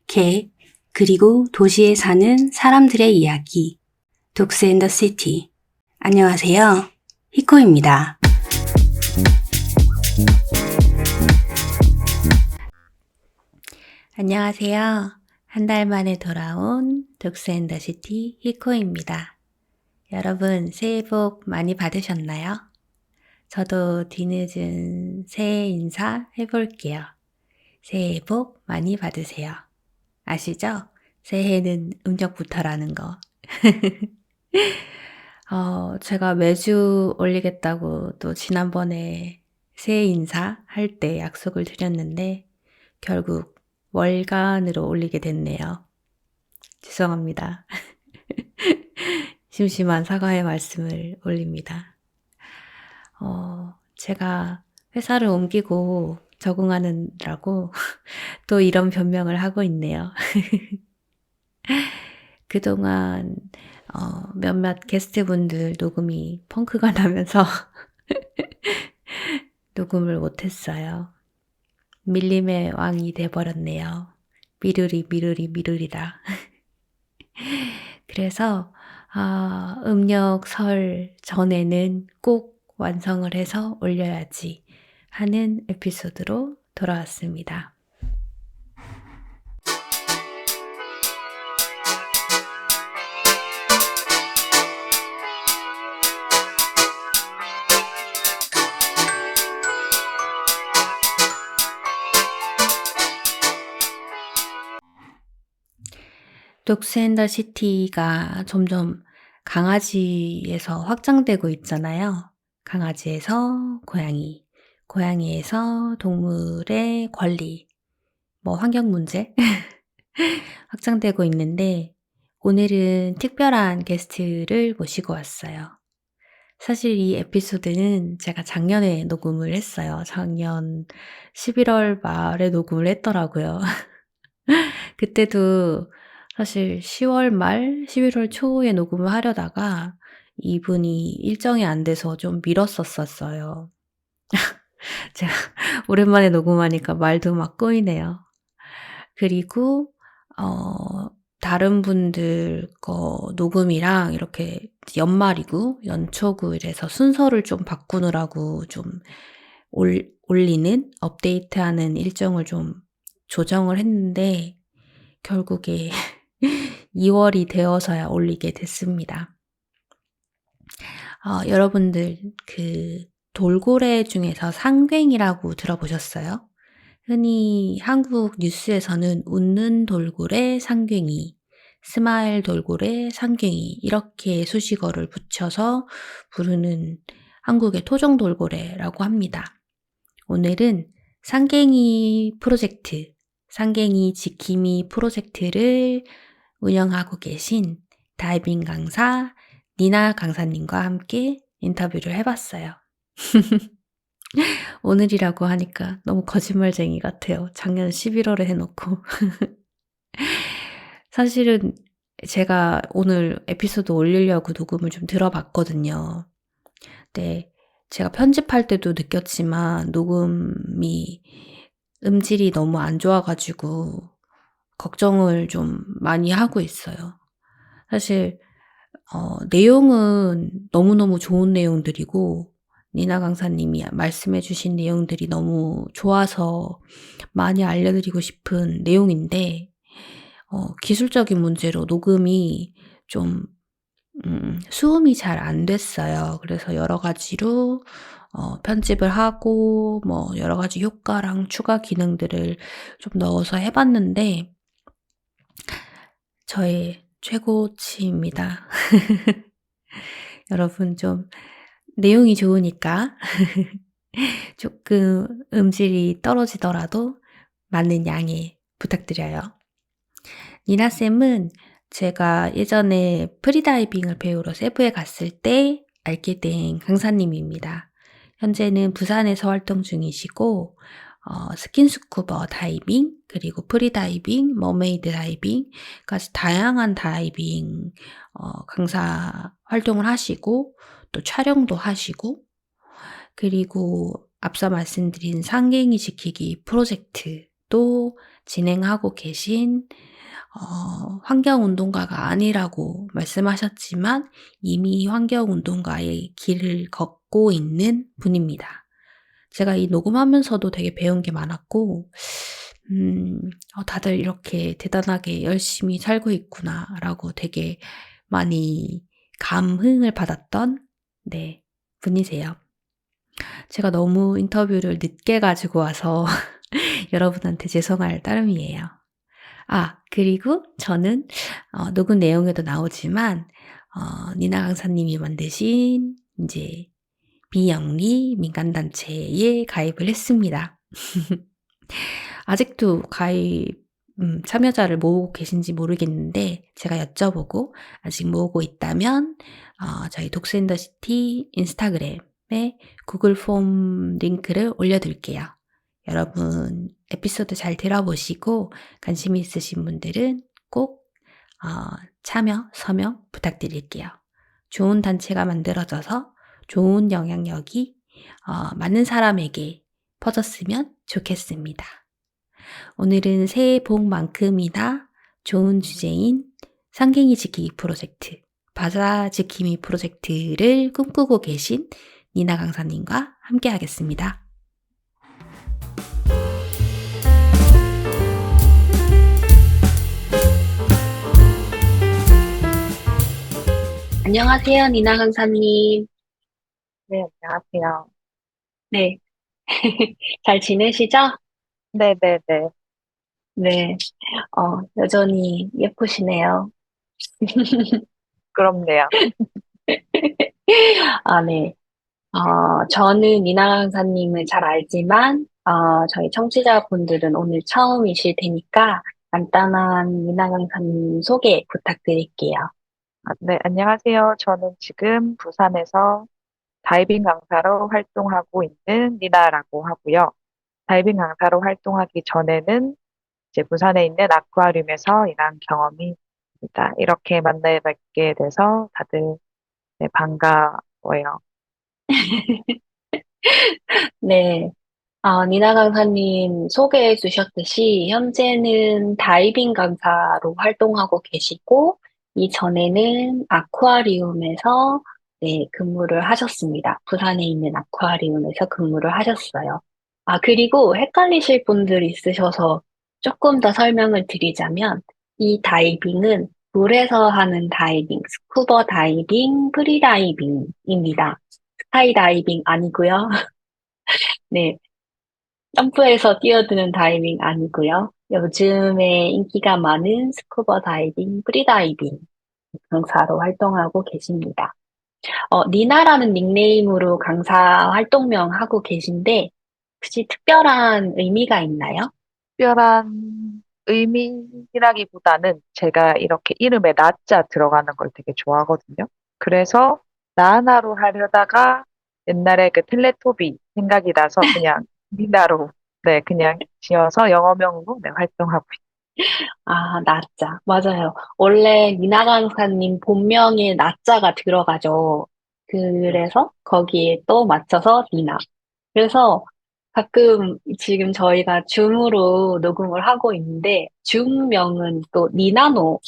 개, 그리고 도시에 사는 사람들의 이야기. 독스 앤 더 시티. 안녕하세요. 히코입니다. 안녕하세요. 한 달 만에 돌아온 독스 앤 더 시티 히코입니다. 여러분 새해 복 많이 받으셨나요? 저도 뒤늦은 새해 인사 해볼게요. 새해 복 많이 받으세요. 아시죠? 새해는 음력부터라는 거. 제가 매주 올리겠다고 또 지난번에 새해 인사 할 때 약속을 드렸는데 결국 월간으로 올리게 됐네요. 죄송합니다. 심심한 사과의 말씀을 올립니다. 제가 회사를 옮기고 적응하느라고 또 이런 변명을 하고 있네요. 그동안 몇몇 게스트분들 녹음이 펑크가 나면서 녹음을 못했어요. 밀림의 왕이 돼버렸네요. 미루리라. 그래서 음력 설 전에는 꼭 완성을 해서 올려야지 하는 에피소드로 돌아왔습니다. 독스 앤 더 시티가 점점 강아지에서 확장되고 있잖아요. 강아지에서 고양이, 고양이에서 동물의 권리, 환경 문제 확장되고 있는데 오늘은 특별한 게스트를 모시고 왔어요. 사실 이 에피소드는 제가 작년에 녹음을 했어요. 작년 11월 말에 녹음을 했더라고요. 그때도 사실 10월 말, 11월 초에 녹음을 하려다가 이분이 일정이 안 돼서 좀 미뤘었어요. 제가 오랜만에 녹음하니까 말도 막 꼬이네요. 그리고 다른 분들 거 녹음이랑 이렇게 연말이고 연초고 이래서 순서를 좀 바꾸느라고 좀 올리는, 업데이트하는 일정을 좀 조정을 했는데 결국에 2월이 되어서야 올리게 됐습니다. 여러분들 그 돌고래 중에서 상괭이라고 들어보셨어요? 흔히 한국 뉴스에서는 웃는 돌고래 상괭이, 스마일 돌고래 상괭이 이렇게 수식어를 붙여서 부르는 한국의 토종 돌고래라고 합니다. 오늘은 상괭이 프로젝트, 상괭이 지킴이 프로젝트를 운영하고 계신 다이빙 강사 니나 강사님과 함께 인터뷰를 해봤어요. 오늘이라고 하니까 너무 거짓말쟁이 같아요. 작년 11월에 해놓고. 사실은 제가 오늘 에피소드 올리려고 녹음을 좀 들어봤거든요. 근데 제가 편집할 때도 느꼈지만 녹음이 음질이 너무 안 좋아가지고 걱정을 좀 많이 하고 있어요. 사실 내용은 너무너무 좋은 내용들이고 니나 강사님이 말씀해 주신 내용들이 너무 좋아서 많이 알려드리고 싶은 내용인데 기술적인 문제로 녹음이 좀 수음이 잘 안 됐어요. 그래서 여러 가지로 편집을 하고 여러 가지 효과랑 추가 기능들을 좀 넣어서 해봤는데 저의 최고치입니다. 여러분 좀 내용이 좋으니까 조금 음질이 떨어지더라도 많은 양해 부탁드려요. 니나쌤은 제가 예전에 프리다이빙을 배우러 세부에 갔을 때 알게 된 강사님입니다. 현재는 부산에서 활동 중이시고 스킨스쿠버 다이빙, 그리고 프리다이빙, 머메이드 다이빙까지 다양한 다이빙 강사 활동을 하시고 또 촬영도 하시고 그리고 앞서 말씀드린 상괭이 지키기 프로젝트도 진행하고 계신 환경운동가가 아니라고 말씀하셨지만 이미 환경운동가의 길을 걷고 있는 분입니다. 제가 이 녹음하면서도 되게 배운 게 많았고, 다들 이렇게 대단하게 열심히 살고 있구나라고 되게 많이 감흥을 받았던, 네, 분이세요. 제가 너무 인터뷰를 늦게 가지고 와서 여러분한테 죄송할 따름이에요. 그리고 저는 녹음 내용에도 나오지만 니나 강사님이 만드신 이제 비영리 민간단체에 가입을 했습니다. 아직도 가입 참여자를 모으고 계신지 모르겠는데 제가 여쭤보고 아직 모으고 있다면 저희 독서인더시티 인스타그램에 구글 폼 링크를 올려둘게요. 여러분 에피소드 잘 들어보시고 관심 있으신 분들은 꼭 참여, 서명 부탁드릴게요. 좋은 단체가 만들어져서 좋은 영향력이 많은 사람에게 퍼졌으면 좋겠습니다. 오늘은 새해 복만큼이나 좋은 주제인 상갱이 지키기 프로젝트, 바다 지킴이 프로젝트를 꿈꾸고 계신 니나 강사님과 함께 하겠습니다. 안녕하세요, 니나 강사님. 네, 안녕하세요. 네. 잘 지내시죠? 네네네. 네. 여전히 예쁘시네요. 부끄럽네요. 네. 저는 니나 강사님을 잘 알지만, 저희 청취자분들은 오늘 처음이실 테니까 간단한 니나 강사님 소개 부탁드릴게요. 네, 안녕하세요. 저는 지금 부산에서 다이빙 강사로 활동하고 있는 니나라고 하고요. 다이빙 강사로 활동하기 전에는 이제 부산에 있는 아쿠아리움에서 일한 경험이 있습니다. 이렇게 만나 뵙게 돼서 다들 네, 반가워요. 네. 니나 강사님 소개해 주셨듯이 현재는 다이빙 강사로 활동하고 계시고 이전에는 아쿠아리움에서 네, 근무를 하셨습니다. 부산에 있는 아쿠아리움에서 근무를 하셨어요. 그리고 헷갈리실 분들 있으셔서 조금 더 설명을 드리자면 이 다이빙은 물에서 하는 다이빙, 스쿠버 다이빙, 프리다이빙입니다. 스카이다이빙 아니고요. 네, 점프해서 뛰어드는 다이빙 아니고요. 요즘에 인기가 많은 스쿠버 다이빙, 프리다이빙 강사로 활동하고 계십니다. 니나라는 닉네임으로 강사 활동명 하고 계신데 혹시 특별한 의미가 있나요? 특별한 의미라기보다는 제가 이렇게 이름에 나자 들어가는 걸 되게 좋아하거든요. 그래서 나나로 하려다가 옛날에 그 텔레토비 생각이 나서 그냥 니나로 네 그냥 지어서 영어명으로 네, 활동하고 나짜. 맞아요. 원래 니나 강사님 본명에 나짜가 들어가죠. 그래서 거기에 또 맞춰서 니나. 그래서 가끔 지금 저희가 줌으로 녹음을 하고 있는데 줌명은 또 니나노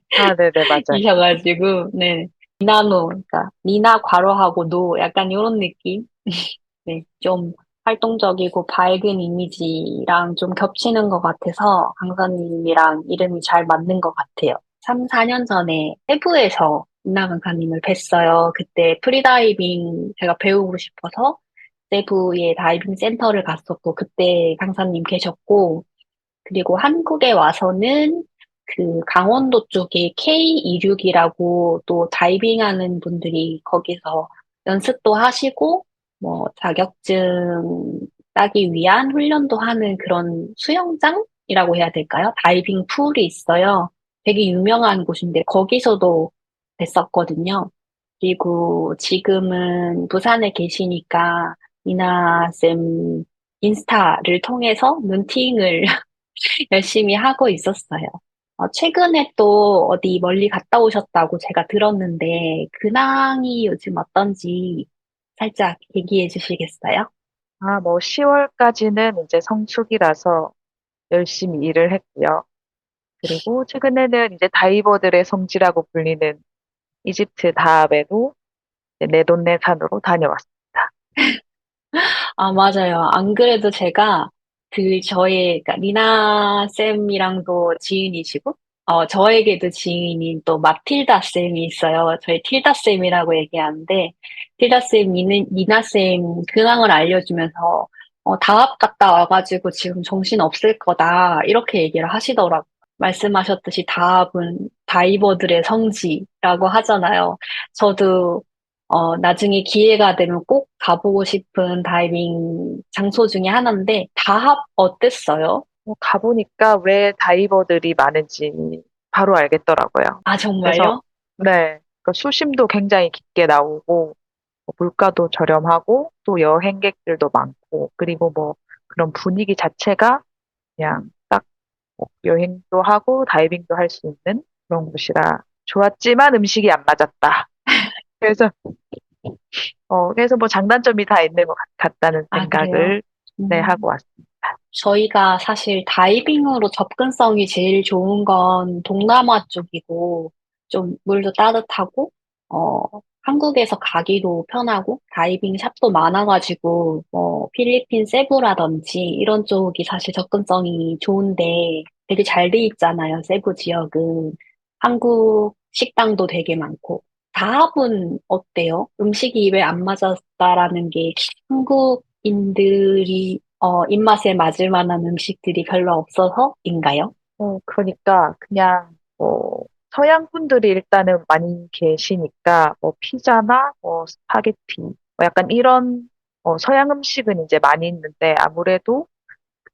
네네 맞아요. 이셔가지고 네 니나노 그러니까 니나 괄호하고 노 약간 이런 느낌 네 좀 활동적이고 밝은 이미지랑 좀 겹치는 것 같아서 강사님이랑 이름이 잘 맞는 것 같아요. 3, 4년 전에 세부에서 니나 강사님을 뵀어요. 그때 프리다이빙 제가 배우고 싶어서 세부의 다이빙 센터를 갔었고 그때 강사님 계셨고 그리고 한국에 와서는 그 강원도 쪽에 K26이라고 또 다이빙하는 분들이 거기서 연습도 하시고 뭐 자격증 따기 위한 훈련도 하는 그런 수영장이라고 해야 될까요? 다이빙 풀이 있어요. 되게 유명한 곳인데 거기서도 뵀었거든요. 그리고 지금은 부산에 계시니까 이나 쌤 인스타를 통해서 눈팅을 열심히 하고 있었어요. 최근에 또 어디 멀리 갔다 오셨다고 제가 들었는데, 근황이 요즘 어떤지 살짝 얘기해 주시겠어요? 뭐 10월까지는 이제 성수기라서 열심히 일을 했고요. 그리고 최근에는 이제 다이버들의 성지라고 불리는 이집트 다합에도 내돈내산으로 다녀왔습니다. 아, 맞아요. 안 그래도 제가 그러니까 리나 쌤이랑도 지인이시고, 저에게도 지인인 또 마틸다 쌤이 있어요. 저희 틸다 쌤이라고 얘기하는데, 틸다 쌤이는 리나 쌤 근황을 알려주면서, 다합 갔다 와가지고 지금 정신 없을 거다. 이렇게 얘기를 하시더라고요. 말씀하셨듯이 다합은 다이버들의 성지라고 하잖아요. 저도 나중에 기회가 되면 꼭 가보고 싶은 다이빙 장소 중에 하나인데, 다합 어땠어요? 가보니까 왜 다이버들이 많은지 바로 알겠더라고요. 아, 그래서, 정말요? 네, 그 수심도 굉장히 깊게 나오고, 물가도 저렴하고, 또 여행객들도 많고, 그리고 뭐 그런 분위기 자체가 그냥 딱 여행도 하고 다이빙도 할 수 있는 그런 곳이라 좋았지만 음식이 안 맞았다. 그래서, 그래서 뭐 장단점이 다 있는 것 같다는 아, 그래요? 생각을 네, 하고 음, 왔습니다. 저희가 사실 다이빙으로 접근성이 제일 좋은 건 동남아 쪽이고, 좀 물도 따뜻하고, 어, 한국에서 가기도 편하고, 다이빙 샵도 많아가지고, 필리핀 세부라든지 이런 쪽이 사실 접근성이 좋은데 되게 잘 돼 있잖아요, 세부 지역은. 한국 식당도 되게 많고. 다합은 어때요? 음식이 입에 안 맞았다라는 게 한국인들이 입맛에 맞을 만한 음식들이 별로 없어서인가요? 그러니까 그냥 서양 분들이 일단은 많이 계시니까 뭐 피자나 뭐 스파게티 뭐 약간 이런 서양 음식은 이제 많이 있는데 아무래도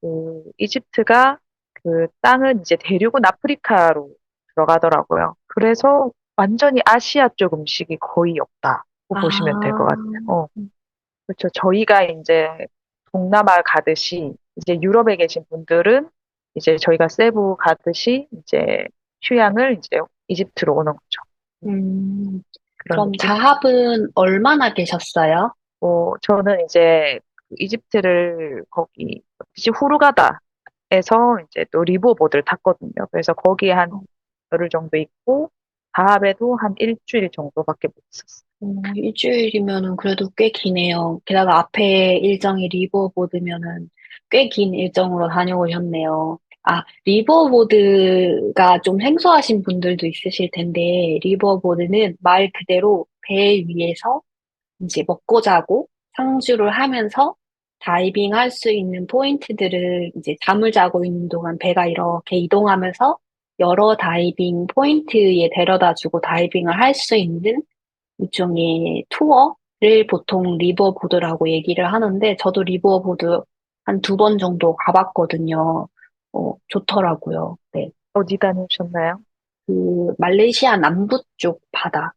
그 이집트가 그 땅은 이제 대륙은 아프리카로 들어가더라고요. 그래서 완전히 아시아 쪽 음식이 거의 없다고 보시면 될 것 아, 같아요. 그렇죠. 저희가 이제 동남아 가듯이 이제 유럽에 계신 분들은 이제 저희가 세부 가듯이 이제 휴양을 이제 이집트로 오는 거죠. 음, 그런 그럼 느낌? 다합은 얼마나 계셨어요? 저는 이제 그 이집트를 거기 후르가다에서 이제 또 리버보드를 탔거든요. 그래서 거기에 한 열흘 정도 있고 다합에도 한 일주일 정도밖에 못 있었어요. 일주일이면은 그래도 꽤 기네요. 게다가 앞에 일정이 리버보드면은 꽤 긴 일정으로 다녀오셨네요. 아, 리버보드가 좀 생소하신 분들도 있으실 텐데, 리버보드는 말 그대로 배 위에서 이제 먹고 자고 상주를 하면서 다이빙 할 수 있는 포인트들을 이제 잠을 자고 있는 동안 배가 이렇게 이동하면서 여러 다이빙 포인트에 데려다 주고 다이빙을 할 수 있는 일종의 투어를 보통 리버보드라고 얘기를 하는데 저도 리버보드 한 두 번 정도 가봤거든요. 좋더라고요. 네. 어디 다녀오셨나요? 그 말레이시아 남부 쪽 바다.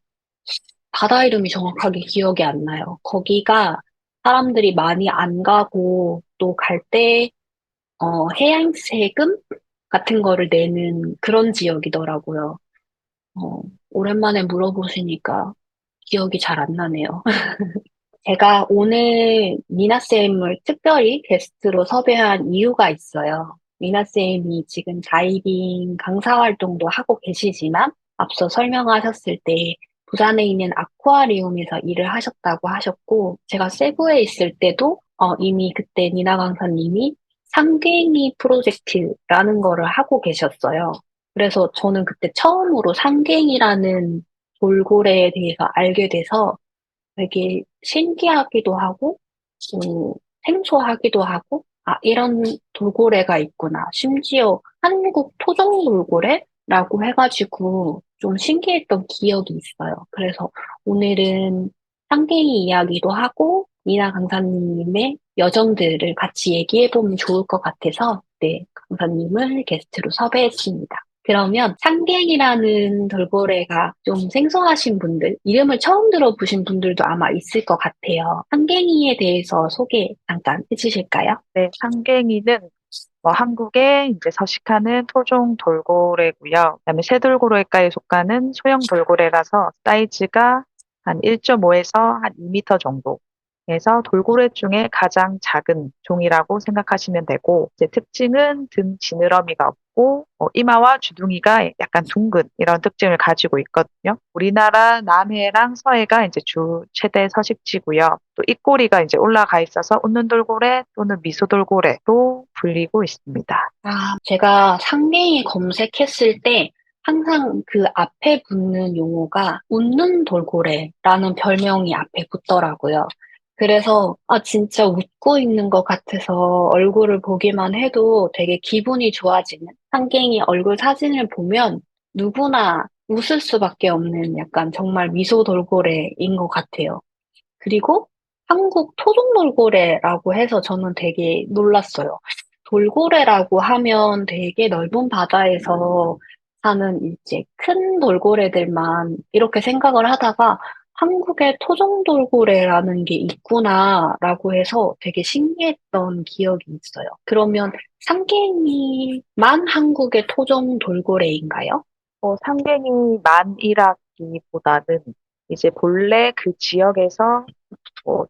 바다 이름이 정확하게 기억이 안 나요. 거기가 사람들이 많이 안 가고 또 갈 때, 해양 세금 같은 거를 내는 그런 지역이더라고요. 어, 오랜만에 물어보시니까 기억이 잘 안 나네요. 제가 오늘 미나쌤을 특별히 게스트로 섭외한 이유가 있어요. 미나쌤이 지금 다이빙 강사 활동도 하고 계시지만 앞서 설명하셨을 때 부산에 있는 아쿠아리움에서 일을 하셨다고 하셨고 제가 세부에 있을 때도 이미 그때 미나 강사님이 상갱이 프로젝트라는 거를 하고 계셨어요. 그래서 저는 그때 처음으로 상갱이라는 돌고래에 대해서 알게 돼서 되게 신기하기도 하고, 음, 생소하기도 하고, 아, 이런 돌고래가 있구나. 심지어 한국 토종 돌고래라고 해가지고 좀 신기했던 기억이 있어요. 그래서 오늘은 상갱이 이야기도 하고, 미나 강사님의 여정들을 같이 얘기해보면 좋을 것 같아서, 네, 강사님을 게스트로 섭외했습니다. 그러면 상갱이라는 돌고래가 좀 생소하신 분들, 이름을 처음 들어보신 분들도 아마 있을 것 같아요. 상갱이에 대해서 소개 잠깐 해주실까요? 네, 상갱이는 뭐 한국에 이제 서식하는 토종 돌고래고요. 그다음에 새돌고래과에 속하는 소형 돌고래라서 사이즈가 한 1.5에서 한 2미터 정도. 그래서 돌고래 중에 가장 작은 종이라고 생각하시면 되고, 이제 특징은 등 지느러미가 없고, 이마와 주둥이가 약간 둥근 이런 특징을 가지고 있거든요. 우리나라 남해랑 서해가 이제 주 최대 서식지고요. 또 입꼬리가 이제 올라가 있어서 웃는 돌고래 또는 미소 돌고래로 불리고 있습니다. 아, 제가 상계에 검색했을 때 항상 그 앞에 붙는 용어가 웃는 돌고래라는 별명이 앞에 붙더라고요. 그래서 아, 진짜 웃고 있는 것 같아서 얼굴을 보기만 해도 되게 기분이 좋아지는 상갱이 얼굴 사진을 보면 누구나 웃을 수밖에 없는 약간 정말 미소 돌고래인 것 같아요. 그리고 한국 토종 돌고래라고 해서 저는 되게 놀랐어요. 돌고래라고 하면 되게 넓은 바다에서 사는 이제 큰 돌고래들만 이렇게 생각을 하다가 한국에 토종 돌고래라는 게 있구나라고 해서 되게 신기했던 기억이 있어요. 그러면 삼갱이만 한국의 토종 돌고래인가요? 상갱이만이라기보다는 이제 본래 그 지역에서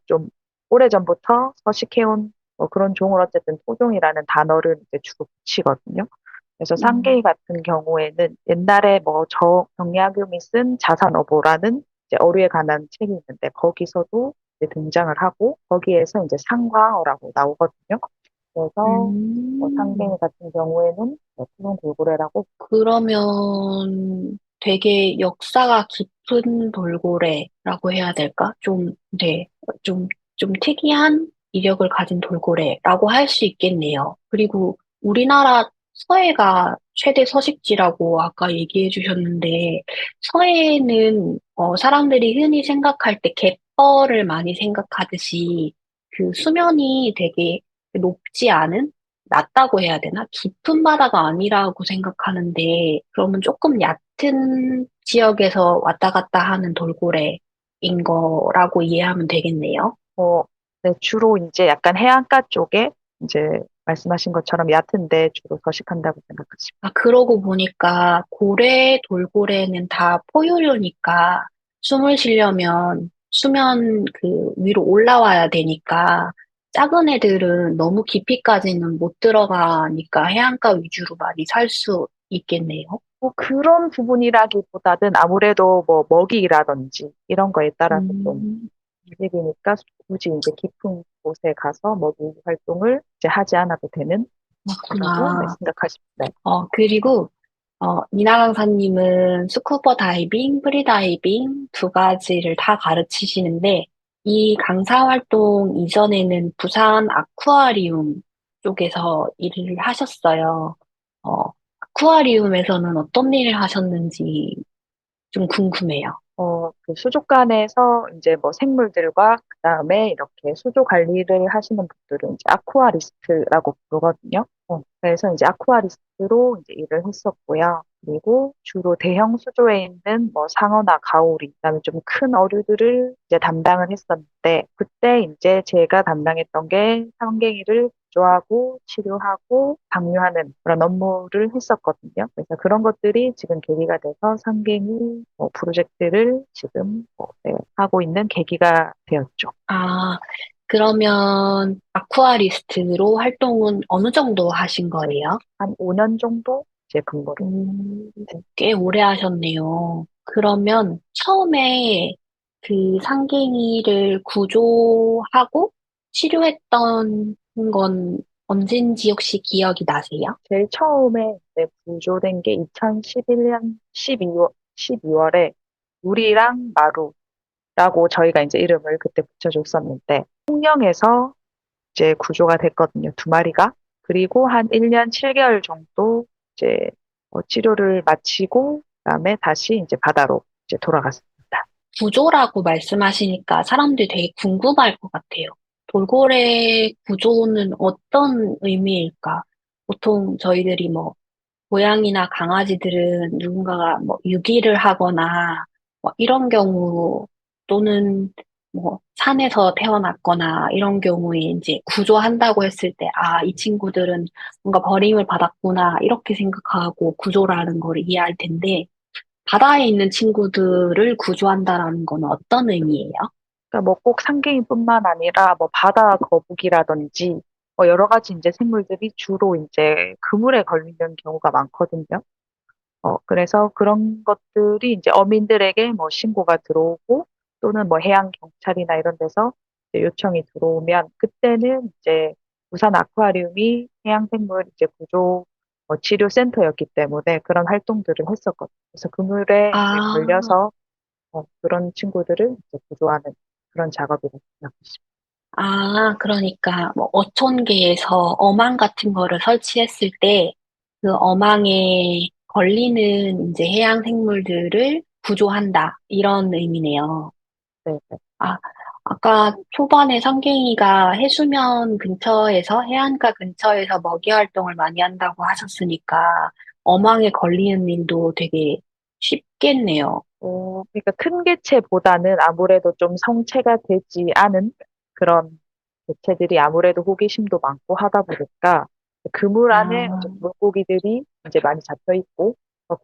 좀 오래전부터 서식해온 그런 종을 어쨌든 토종이라는 단어를 이제 주로 붙이거든요. 그래서 상계이 음. 같은 경우에는 옛날에 정약용이 쓴 자산어보라는 이제 어류에 관한 책이 있는데 거기서도 이제 등장을 하고 거기에서 이제 상광어라고 나오거든요. 그래서 상갱이 음. 같은 경우에는 토종 돌고래라고. 그러면 되게 역사가 깊은 돌고래라고 해야 될까? 좀, 네, 좀, 좀 특이한 이력을 가진 돌고래라고 할 수 있겠네요. 그리고 우리나라 서해가 최대 서식지라고 아까 얘기해 주셨는데, 서해는 사람들이 흔히 생각할 때 갯벌을 많이 생각하듯이 그 수면이 되게 높지 않은 낮다고 해야 되나? 깊은 바다가 아니라고 생각하는데, 그러면 조금 얕은 지역에서 왔다 갔다 하는 돌고래인 거라고 이해하면 되겠네요. 어, 네, 주로 이제 약간 해안가 쪽에 이제 말씀하신 것처럼 얕은데 주로 서식한다고 생각하시면. 아, 그러고 보니까 고래, 돌고래는 다 포유류니까 숨을 쉬려면 수면 그 위로 올라와야 되니까 작은 애들은 너무 깊이까지는 못 들어가니까 해안가 위주로 많이 살 수 있겠네요. 그런 부분이라기보다는 아무래도 먹이라든지 이런 거에 따라서 좀 음. 움직이니까 굳이 이제 깊은 곳에 가서 먹이 활동을 이제 하지 않아도 되는 거라고 네, 그렇구나. 생각하시면 돼요. 그리고, 이나 강사님은 스쿠버 다이빙, 프리다이빙 두 가지를 다 가르치시는데, 이 강사 활동 이전에는 부산 아쿠아리움 쪽에서 일을 하셨어요. 어, 아쿠아리움에서는 어떤 일을 하셨는지 좀 궁금해요. 그 수족관에서 이제 생물들과 그다음에 이렇게 수조 관리를 하시는 분들은 이제 아쿠아리스트라고 부르거든요. 그래서 이제 아쿠아리스트로 이제 일을 했었고요. 그리고 주로 대형 수조에 있는 상어나 가오리, 그다음에 좀 큰 어류들을 이제 담당을 했었는데 그때 이제 제가 담당했던 게 상갱이를 구조하고 치료하고 방류하는 그런 업무를 했었거든요. 그래서 그런 것들이 지금 계기가 돼서 상갱이 프로젝트를 지금 네, 하고 있는 계기가 되었죠. 아, 그러면 아쿠아리스트로 활동은 어느 정도 하신 거예요? 한 5년 정도 제 근무를. 음, 꽤 오래 하셨네요. 그러면 처음에 그 상갱이를 구조하고 치료했던 건 언젠지 혹시 기억이 나세요? 제일 처음에 이제 구조된 게 2011년 12월에 우리랑 마루라고 저희가 이제 이름을 그때 붙여줬었는데 통영에서 이제 구조가 됐거든요. 두 마리가. 그리고 한 1년 7개월 정도 이제 치료를 마치고 그다음에 다시 이제 바다로 이제 돌아갔습니다. 구조라고 말씀하시니까 사람들이 되게 궁금할 것 같아요. 돌고래 구조는 어떤 의미일까? 보통 저희들이 뭐 고양이나 강아지들은 누군가가 뭐 유기를 하거나 뭐 이런 경우 또는 뭐 산에서 태어났거나 이런 경우에 이제 구조한다고 했을 때, 아, 이 친구들은 뭔가 버림을 받았구나 이렇게 생각하고 구조라는 걸 이해할 텐데 바다에 있는 친구들을 구조한다라는 건 어떤 의미예요? 뭐 꼭 상갱이뿐만 아니라 뭐 바다 거북이라든지 뭐 여러 가지 이제 생물들이 주로 이제 그물에 걸리는 경우가 많거든요. 그래서 그런 것들이 이제 어민들에게 뭐 신고가 들어오고 또는 뭐 해양 경찰이나 이런 데서 이제 요청이 들어오면 그때는 이제 부산 아쿠아리움이 해양생물 이제 구조 치료 센터였기 때문에 그런 활동들을 했었거든요. 그래서 그물에 이제 아, 걸려서 그런 친구들을 이제 구조하는 그런 작업이라고 생각하시면 그러니까 뭐 어촌계에서 어망 같은 거를 설치했을 때 그 어망에 걸리는 이제 해양 생물들을 구조한다. 이런 의미네요. 돼요. 네, 아, 아까 초반에 성갱이가 해수면 근처에서, 해안가 근처에서 먹이 활동을 많이 한다고 하셨으니까, 어망에 걸리는 일도 되게 쉽겠네요. 그러니까 큰 개체보다는 아무래도 좀 성체가 되지 않은 그런 개체들이 아무래도 호기심도 많고 하다 보니까 그물 안에 이제 아, 물고기들이 이제 많이 잡혀 있고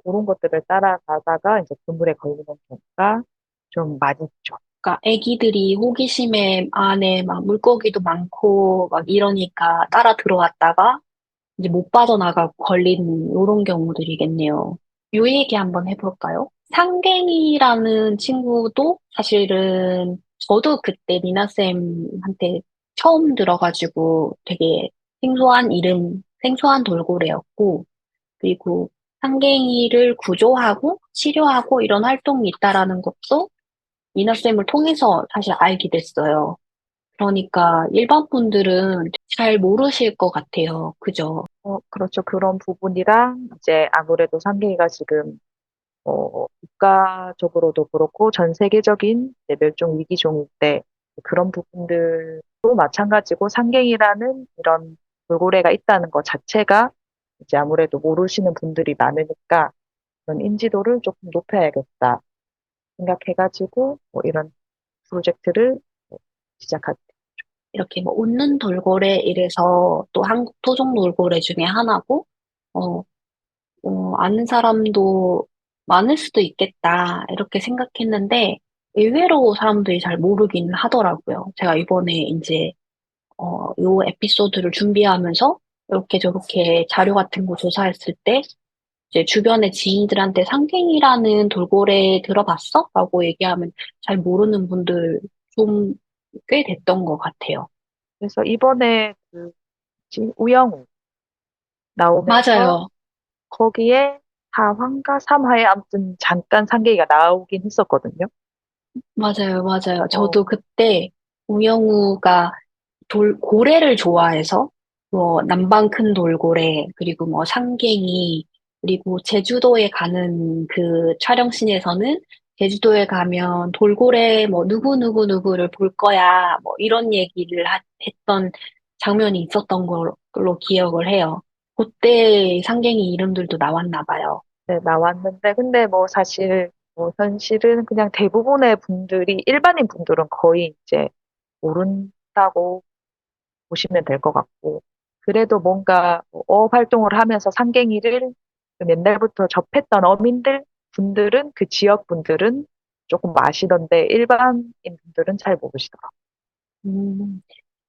그런 것들을 따라가다가 이제 그물에 걸리는 경우가 좀 많이 있죠. 그러니까 애기들이 호기심에 안에 막 물고기도 많고 막 이러니까 따라 들어왔다가 이제 못 빠져나가고 걸리는 이런 경우들이겠네요. 요 얘기 한번 해볼까요? 상갱이라는 친구도 사실은 저도 그때 미나쌤한테 처음 들어가지고 되게 생소한 돌고래였고, 그리고 상갱이를 구조하고 치료하고 이런 활동이 있다라는 것도 미나쌤을 통해서 사실 알게 됐어요. 그러니까 일반 분들은 잘 모르실 것 같아요. 그죠? 그렇죠. 그런 부분이랑 이제 아무래도 상계가 지금 국가적으로도 그렇고 전 세계적인 이제 멸종 위기종인데 그런 부분들도 마찬가지고 상갱이라는 이런 돌고래가 있다는 것 자체가 이제 아무래도 모르시는 분들이 많으니까 그런 인지도를 조금 높여야겠다 생각해가지고 뭐 이런 프로젝트를 시작하게 이렇게 뭐 웃는 돌고래 이래서 또 한국 토종 돌고래 중에 하나고, 어, 아는 사람도 많을 수도 있겠다, 이렇게 생각했는데, 의외로 사람들이 잘 모르긴 하더라고요. 제가 이번에 이제, 요 에피소드를 준비하면서 이렇게 저렇게 자료 같은 거 조사했을 때, 이제 주변의 지인들한테 상갱이라는 돌고래 들어봤어? 라고 얘기하면 잘 모르는 분들 좀 꽤 됐던 것 같아요. 그래서 이번에 그 지금 우영우 나오면서 맞아요. 거기에 4화인가 3화에 아무튼 잠깐 상계가 나오긴 했었거든요. 맞아요, 맞아요. 어, 저도 그때 우영우가 고래를 좋아해서 뭐 남방 큰 돌고래, 그리고 뭐 상갱이, 그리고 제주도에 가는 그 촬영씬에서는 제주도에 가면 돌고래 뭐 누구누구누구를 볼 거야. 뭐 이런 얘기를 했던 장면이 있었던 걸로 기억을 해요. 그때 상갱이 이름들도 나왔나 봐요. 네, 나왔는데, 근데 뭐 사실, 뭐 현실은 그냥 대부분의 분들이, 일반인 분들은 거의 이제 모른다고 보시면 될 것 같고, 그래도 뭔가 어업 활동을 하면서 상갱이를 좀 옛날부터 접했던 어민들 분들은, 그 지역 분들은 조금 아시던데, 일반인 분들은 잘 모르시더라고요. 음.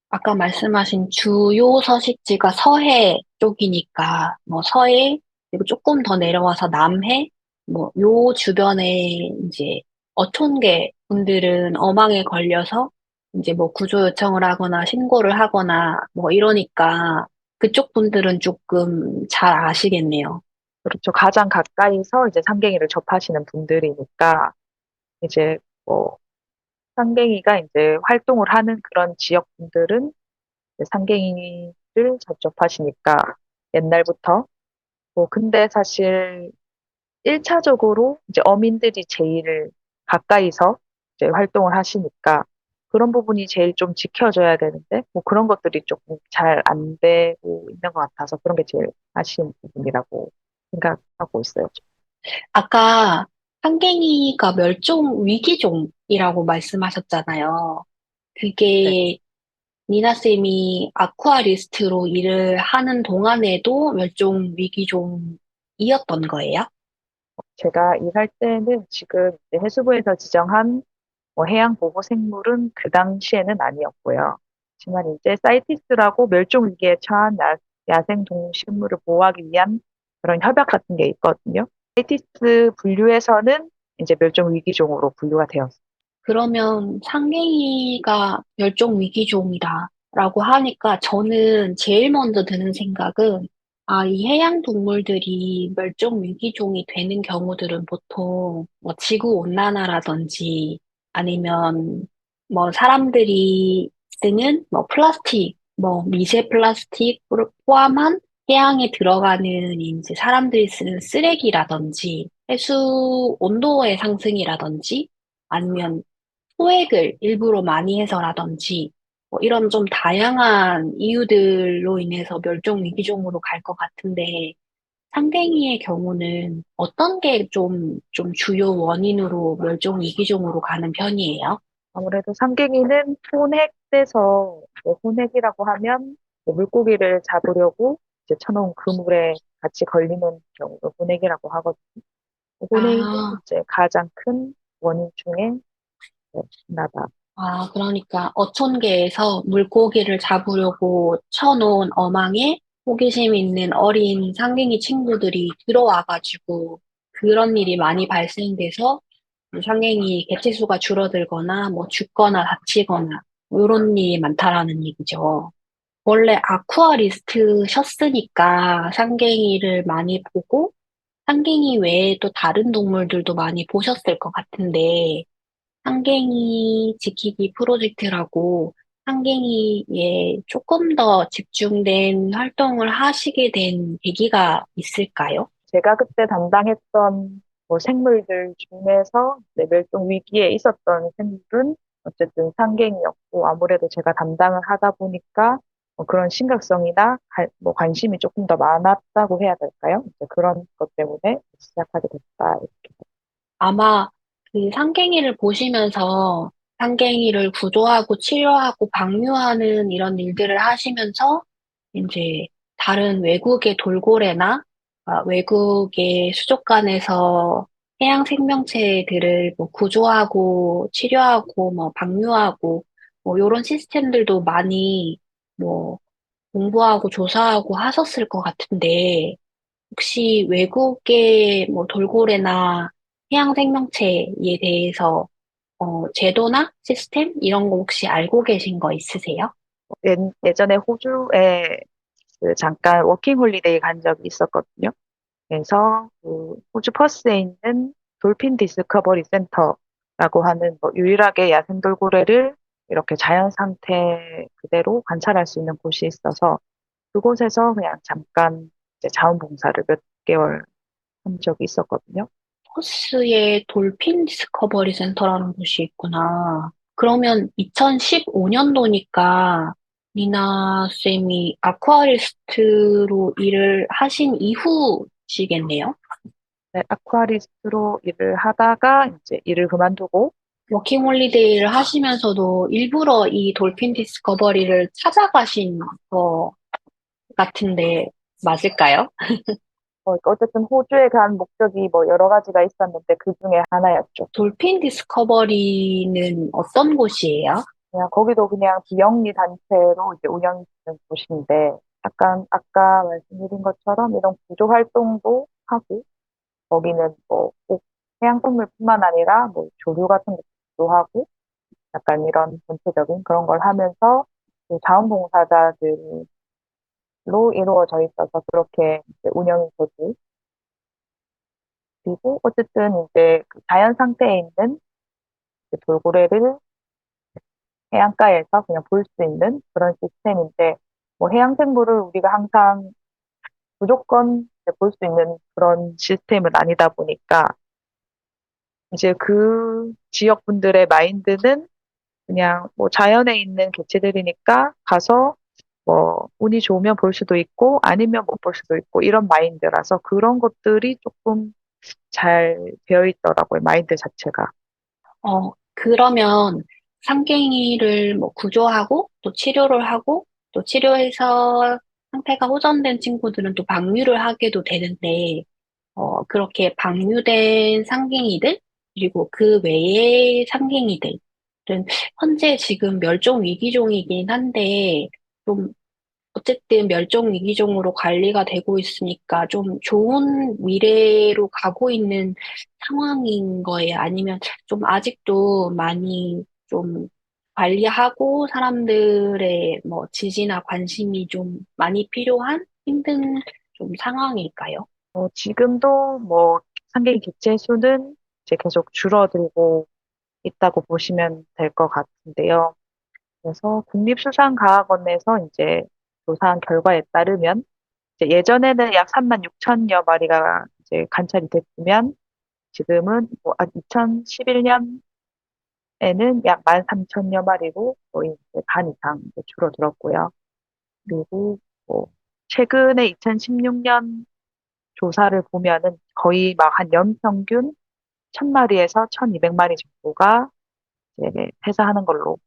아까 말씀하신 주요 서식지가 서해 쪽이니까, 뭐 서해, 그리고 조금 더 내려와서 남해, 뭐 요 주변에 이제 어촌계 분들은 어망에 걸려서 이제 뭐 구조 요청을 하거나 신고를 하거나 뭐 이러니까 그쪽 분들은 조금 잘 아시겠네요. 그렇죠. 가장 가까이서 이제 상갱이를 접하시는 분들이니까, 이제 뭐, 상갱이가 이제 활동을 하는 그런 지역 분들은 상갱이를 접촉하시니까 옛날부터 근데 사실 1차적으로 이제 어민들이 제일 가까이서 이제 활동을 하시니까 그런 부분이 제일 좀 지켜져야 되는데 뭐 그런 것들이 조금 잘 안 되고 있는 것 같아서 그런 게 제일 아쉬운 부분이라고 생각하고 있어요. 아까 한갱이가 멸종 위기종이라고 말씀하셨잖아요. 네. 그게 니나쌤이 아쿠아리스트로 일을 하는 동안에도 멸종 위기종이었던 거예요? 제가 일할 때는 지금 이제 해수부에서 지정한 뭐 해양 보호 생물은 그 당시에는 아니었고요. 하지만 이제 사이티스라고 멸종 위기에 처한 야생 동식물을 보호하기 위한 그런 협약 같은 게 있거든요. 사이티스 분류에서는 이제 멸종 위기종으로 분류가 되었어요. 그러면 상갱이가 멸종 위기종이다라고 하니까 저는 제일 먼저 드는 생각은 아, 이 해양 동물들이 멸종 위기종이 되는 경우들은 보통 뭐 지구 온난화라든지 아니면 뭐 사람들이 쓰는 뭐 플라스틱, 뭐 미세 플라스틱을 포함한 해양에 들어가는 이제 사람들이 쓰는 쓰레기라든지 해수 온도의 상승이라든지 아니면 소액을 일부러 많이 해서라든지 뭐 이런 좀 다양한 이유들로 인해서 멸종 위기종으로 갈 것 같은데 상갱이의 경우는 어떤 게 좀 주요 원인으로 멸종 위기종으로 가는 편이에요? 아무래도 삼갱이는 혼액돼서 뭐 혼액이라고 하면 뭐 물고기를 잡으려고 이제 쳐놓은 그물에 같이 걸리는 경우를 혼액이라고 하거든요. 혼액이 아, 이제 가장 큰 원인 중에 하나다. 그러니까 어촌계에서 물고기를 잡으려고 쳐놓은 어망에 호기심 있는 어린 상갱이 친구들이 들어와가지고 그런 일이 많이 발생돼서 상갱이 개체수가 줄어들거나 뭐 죽거나 다치거나 뭐 이런 일이 많다라는 얘기죠. 원래 아쿠아리스트셨으니까 상갱이를 많이 보고 상갱이 외에 또 다른 동물들도 많이 보셨을 것 같은데 상갱이 지키기 프로젝트라고 상갱이에 조금 더 집중된 활동을 하시게 된 계기가 있을까요? 제가 그때 담당했던 뭐 생물들 중에서 이제 멸종 위기에 있었던 생물은 어쨌든 상갱이였고 아무래도 제가 담당을 하다 보니까 뭐 그런 심각성이나 뭐 관심이 조금 더 많았다고 해야 될까요? 이제 그런 것 때문에 시작하게 됐다. 이렇게. 아마 그 상갱이를 보시면서 상갱이를 구조하고 치료하고 방류하는 이런 일들을 하시면서 이제 다른 외국의 돌고래나 외국의 수족관에서 해양 생명체들을 뭐 구조하고 치료하고 뭐 방류하고 뭐 이런 시스템들도 많이 뭐 공부하고 조사하고 하셨을 것 같은데 혹시 외국의 뭐 돌고래나 해양 생명체에 대해서 제도나 시스템 이런 거 혹시 알고 계신 거 있으세요? 예전에 호주에 그 잠깐 워킹 홀리데이 간 적이 있었거든요. 그래서 그 호주 퍼스에 있는 돌핀 디스커버리 센터라고 하는 뭐 유일하게 야생 돌고래를 이렇게 자연 상태 그대로 관찰할 수 있는 곳이 있어서 그곳에서 그냥 잠깐 이제 자원봉사를 몇 개월 한 적이 있었거든요. 코스에 돌핀 디스커버리 센터라는 곳이 있구나. 그러면 2015년도니까 니나 쌤이 아쿠아리스트로 일을 하신 이후시겠네요? 네, 아쿠아리스트로 일을 하다가 이제 일을 그만두고 워킹 홀리데이를 하시면서도 일부러 이 돌핀 디스커버리를 찾아가신 거 같은데 맞을까요? 어쨌든 호주에 간 목적이 뭐 여러 가지가 있었는데 그 중에 하나였죠. 돌핀 디스커버리는 어떤 곳이에요? 그냥 거기도 그냥 비영리 단체로 이제 운영이 되는 곳인데 약간 아까 말씀드린 것처럼 이런 구조 활동도 하고 거기는 뭐 꼭 해양생물뿐만 아니라 뭐 조류 같은 것도 하고 약간 이런 전체적인 그런 걸 하면서 그 자원봉사자들로 이루어져 있어서 그렇게 이제 운영이 되고 그리고 어쨌든 이제 그 자연 상태에 있는 그 돌고래를 해안가에서 그냥 볼 수 있는 그런 시스템인데 뭐 해양생물을 우리가 항상 무조건 볼 수 있는 그런 시스템은 아니다 보니까 이제 그 지역 분들의 마인드는 그냥 뭐 자연에 있는 개체들이니까 가서 뭐 운이 좋으면 볼 수도 있고 아니면 못 볼 수도 있고 이런 마인드라서 그런 것들이 조금 잘 되어 있더라고요. 마인드 자체가. 그러면 상갱이를 뭐 구조하고 또 치료를 하고 또 치료해서 상태가 호전된 친구들은 또 방류를 하게도 되는데, 그렇게 방류된 상갱이들? 그리고 그 외의 상갱이들은 현재 지금 멸종 위기종이긴 한데, 좀 어쨌든 멸종 위기종으로 관리가 되고 있으니까 좀 좋은 미래로 가고 있는 상황인 거예요. 아니면 좀 아직도 많이 좀 관리하고 사람들의 뭐 지지나 관심이 좀 많이 필요한 힘든 좀 상황일까요? 지금도 뭐 상계 개체 수는 이제 계속 줄어들고 있다고 보시면 될 것 같은데요. 그래서 국립수산과학원에서 이제 조사한 결과에 따르면 이제 예전에는 약 3만 6천여 마리가 이제 관찰이 됐으면 지금은 뭐 2011년에는 약 1만 3천여 마리로 거의 이제 반 이상 이제 줄어들었고요. 그리고 뭐 최근에 2016년 조사를 보면은 거의 막 한 연평균 1000마리에서 1200마리 정도가 이제 폐사하는 걸로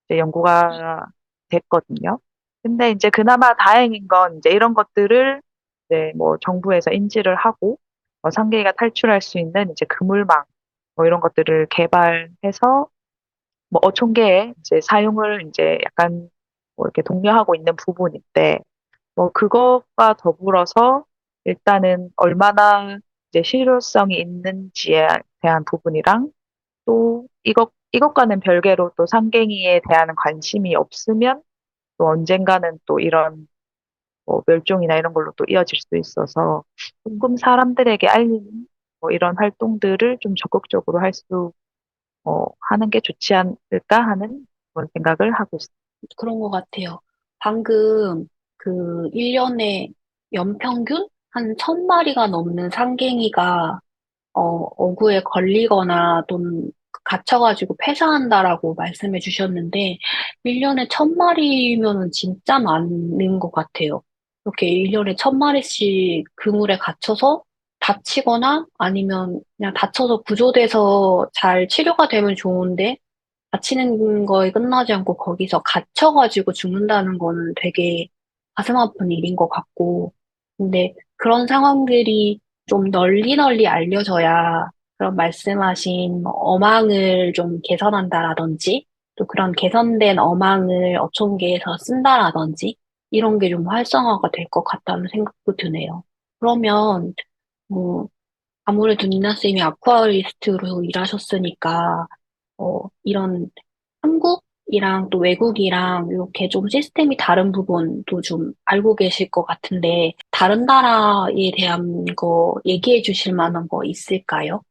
이제 연구가 됐거든요. 근데 이제 그나마 다행인 건 이제 이런 것들을 이제 뭐 정부에서 인지를 하고 상계가 탈출할 수 있는 이제 그물망 뭐 이런 것들을 개발해서 뭐 어촌계에 이제 사용을 이제 약간 뭐 이렇게 독려하고 있는 부분인데 뭐 그것과 더불어서 일단은 얼마나 이제 실효성이 있는지에 대한 부분이랑 또 이것과는 별개로 또 상갱이에 대한 관심이 없으면 또 언젠가는 또 이런 뭐 멸종이나 이런 걸로 또 이어질 수 있어서 조금 사람들에게 알리는 뭐 이런 활동들을 좀 적극적으로 하는 게 좋지 않을까 하는 그런 생각을 하고 있습니다. 그런 것 같아요. 방금 그 1년에 연평균 한 1000마리가 넘는 상갱이가 어구에 걸리거나 또는 갇혀가지고 폐사한다라고 말씀해 주셨는데, 1년에 1000마리면은 진짜 많은 것 같아요. 이렇게 1년에 1000마리씩 그물에 갇혀서 다치거나 아니면 그냥 다쳐서 구조돼서 잘 치료가 되면 좋은데, 다치는 거에 끝나지 않고 거기서 갇혀가지고 죽는다는 거는 되게 가슴 아픈 일인 것 같고, 근데 그런 상황들이 좀 널리 널리 알려져야 그런 말씀하신 뭐 어망을 좀 개선한다라든지, 또 그런 개선된 어망을 어촌계에서 쓴다라든지, 이런 게 좀 활성화가 될 것 같다는 생각도 드네요. 그러면, 뭐, 아무래도 니나 쌤이 아쿠아리스트로 일하셨으니까, 이런 한국이랑 또 외국이랑 이렇게 좀 시스템이 다른 부분도 좀 알고 계실 것 같은데, 다른 나라에 대한 거 얘기해 주실 만한 거 있을까요?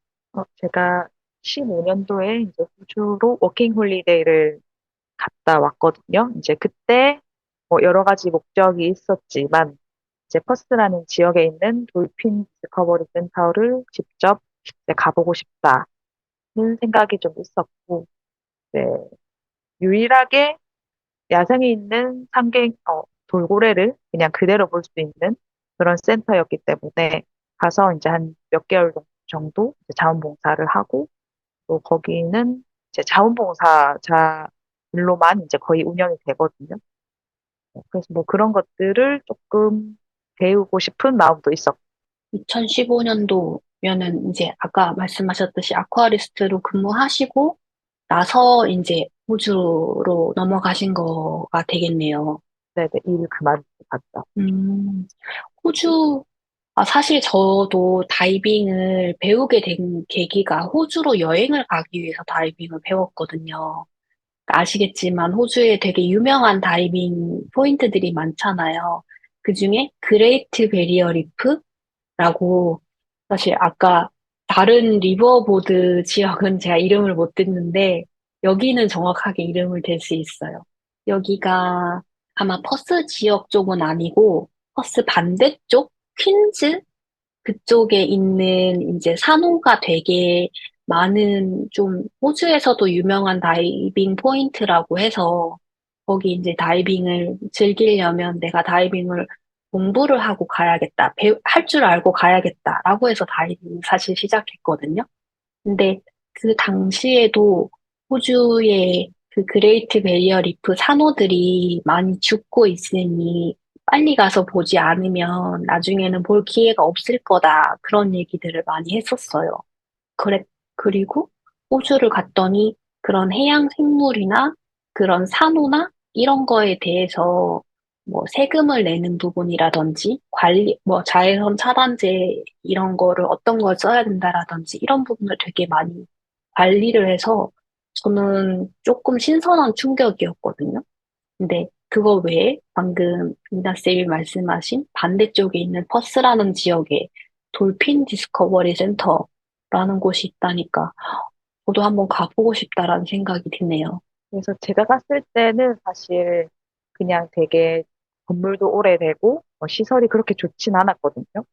제가 15년도에 이제 호주로 워킹 홀리데이를 갔다 왔거든요. 이제 그때 뭐 여러 가지 목적이 있었지만 이제 퍼스라는 지역에 있는 돌핀 디스커버리 센터를 직접 이제 가보고 싶다는 생각이 좀 있었고, 네, 유일하게 야생에 있는 돌고래를 그냥 그대로 볼 수 있는 그런 센터였기 때문에 가서 이제 한 몇 개월 정도 이제 자원봉사를 하고 또 거기는 이제 자원봉사자들로만 이제 거의 운영이 되거든요. 그래서 뭐 그런 것들을 조금 배우고 싶은 마음도 있었고, 2015년도면은 이제 아까 말씀하셨듯이 아쿠아리스트로 근무하시고 나서 이제 호주로 넘어가신 거가 되겠네요. 네, 네, 일 그만두고 갔다. 음, 호주, 사실 저도 다이빙을 배우게 된 계기가 호주로 여행을 가기 위해서 다이빙을 배웠거든요. 아시겠지만 호주에 되게 유명한 다이빙 포인트들이 많잖아요. 그중에 그레이트 베리어 리프라고, 사실 아까 다른 리버보드 지역은 제가 이름을 못 듣는데 여기는 정확하게 이름을 댈 수 있어요. 여기가 아마 퍼스 지역 쪽은 아니고 퍼스 반대쪽 퀸즈 그쪽에 있는 이제 산호가 되게 많은 좀 호주에서도 유명한 다이빙 포인트라고 해서 거기 이제 다이빙을 즐기려면 내가 다이빙을 공부를 하고 가야겠다, 할 줄 알고 가야겠다라고 해서 다이빙 사실 시작했거든요. 근데 그 당시에도 호주의 그 그레이트 베리어 리프 산호들이 많이 죽고 있으니 빨리 가서 보지 않으면 나중에는 볼 기회가 없을 거다. 그런 얘기들을 많이 했었어요. 그래, 그리고 호주를 갔더니 그런 해양 생물이나 그런 산호나 이런 거에 대해서 뭐 세금을 내는 부분이라든지 관리, 뭐 자외선 차단제 이런 거를 어떤 걸 써야 된다라든지 이런 부분을 되게 많이 관리를 해서 저는 조금 신선한 충격이었거든요. 근데 그거 외에 방금 미나쌤이 말씀하신 반대쪽에 있는 퍼스라는 지역에 돌핀 디스커버리 센터라는 곳이 있다니까 저도 한번 가보고 싶다라는 생각이 드네요. 그래서 제가 갔을 때는 사실 그냥 되게 건물도 오래되고 시설이 그렇게 좋진 않았거든요.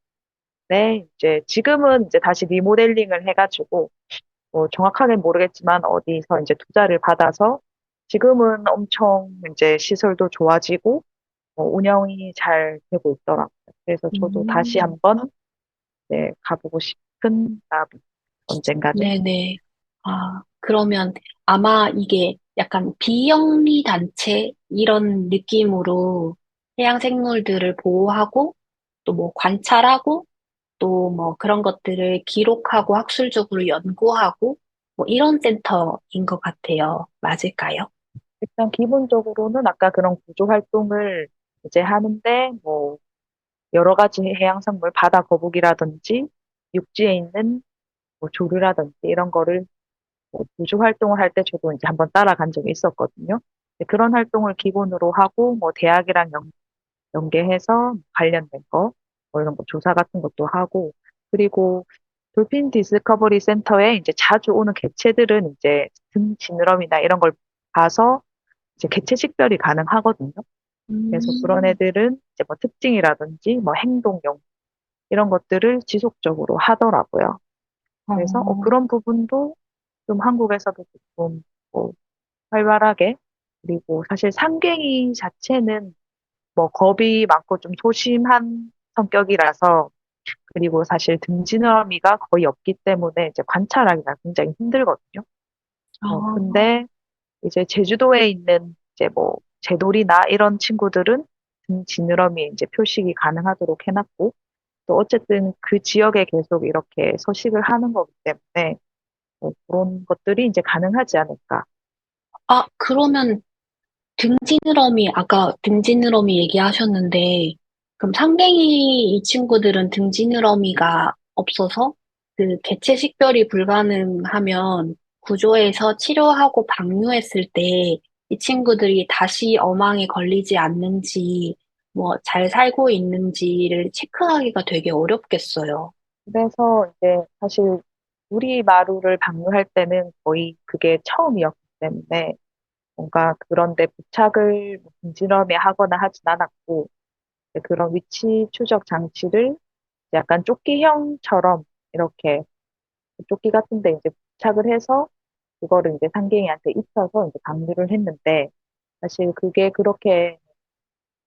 네, 이제 지금은 이제 다시 리모델링을 해가지고 뭐 정확하게 모르겠지만 어디서 이제 투자를 받아서 지금은 엄청 이제 시설도 좋아지고 운영이 잘 되고 있더라고요. 그래서 저도 다시 음, 한번 네, 가보고 싶은 나비 언젠가는. 네네. 아, 그러면 아마 이게 약간 비영리 단체 이런 느낌으로 해양 생물들을 보호하고 또 뭐 관찰하고 또 뭐 그런 것들을 기록하고 학술적으로 연구하고 뭐 이런 센터인 것 같아요. 맞을까요? 일단 기본적으로는 아까 그런 구조 활동을 이제 하는데 뭐 여러 가지 해양생물 바다 거북이라든지 육지에 있는 뭐 조류라든지 이런 거를 뭐 구조 활동을 할 때 저도 이제 한번 따라간 적이 있었거든요. 그런 활동을 기본으로 하고 뭐 대학이랑 연계해서 관련된 거, 뭐 이런 거 조사 같은 것도 하고, 그리고 돌핀 디스커버리 센터에 이제 자주 오는 개체들은 이제 등 지느러미나 이런 걸 봐서 이제 개체 식별이 가능하거든요. 그래서 그런 음, 애들은 이제 뭐 특징이라든지 뭐 행동용 이런 것들을 지속적으로 하더라고요. 그래서 어, 그런 부분도 좀 한국에서도 조금 뭐 활발하게 그리고 사실 상갱이 자체는 뭐 겁이 많고 좀 소심한 성격이라서 그리고 사실 등지느러미가 거의 없기 때문에 이제 관찰하기가 굉장히 힘들거든요. 아, 근데 이제 제주도에 있는 이제 뭐 제돌이나 이런 친구들은 등지느러미에 이제 표식이 가능하도록 해놨고 또 어쨌든 그 지역에 계속 이렇게 서식을 하는 거기 때문에 그런 것들이 이제 가능하지 않을까. 그러면 등지느러미, 아까 등지느러미 얘기하셨는데, 그럼 상갱이 이 친구들은 등지느러미가 없어서 그 개체 식별이 불가능하면 구조에서 치료하고 방류했을 때 이 친구들이 다시 어망에 걸리지 않는지, 뭐 잘 살고 있는지를 체크하기가 되게 어렵겠어요. 그래서 이제 사실 우리 마루를 방문할 때는 거의 그게 처음이었기 때문에 뭔가 그런데 부착을 뭐 부지런히 하거나 하진 않았고 이제 그런 위치 추적 장치를 약간 조끼형처럼 이렇게 조끼 같은데 이제 부착을 해서 그거를 이제 상갱이한테 입혀서 이제 방류를 했는데 사실 그게 그렇게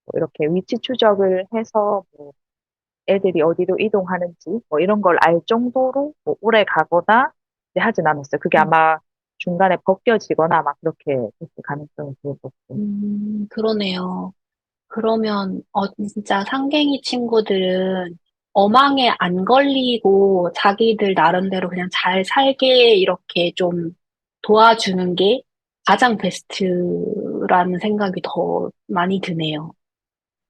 뭐 이렇게 위치 추적을 해서 뭐 애들이 어디로 이동하는지 뭐 이런 걸 알 정도로 뭐 오래 가거나 이제 하진 않았어요. 그게 아마 중간에 벗겨지거나 아마 그렇게 됐을 가능성이 제일 높고. 그러네요. 그러면, 진짜 상갱이 친구들은 어망에 안 걸리고 자기들 나름대로 그냥 잘 살게 이렇게 좀 도와주는 게 가장 베스트라는 생각이 더 많이 드네요.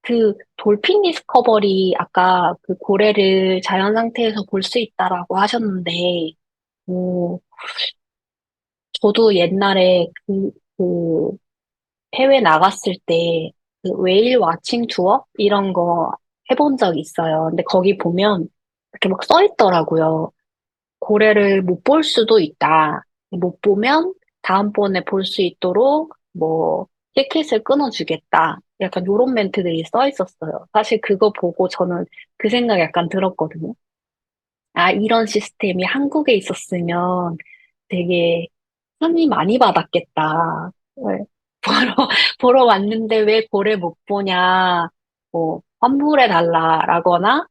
그 돌핀 디스커버리 아까 그 고래를 자연 상태에서 볼 수 있다라고 하셨는데, 어, 저도 옛날에 그 해외 나갔을 때 그 웨일 와칭 투어 이런 거 해본 적 있어요. 근데 거기 보면 이렇게 막 써 있더라고요. 고래를 못 볼 수도 있다. 못 보면 다음번에 볼 수 있도록 뭐 티켓을 끊어주겠다. 약간 요런 멘트들이 써 있었어요. 사실 그거 보고 저는 그 생각 약간 들었거든요. 아, 이런 시스템이 한국에 있었으면 되게 상이 많이 받았겠다. 왜? 보러, 보러 왔는데 왜 고래 못 보냐, 환불해 달라라거나,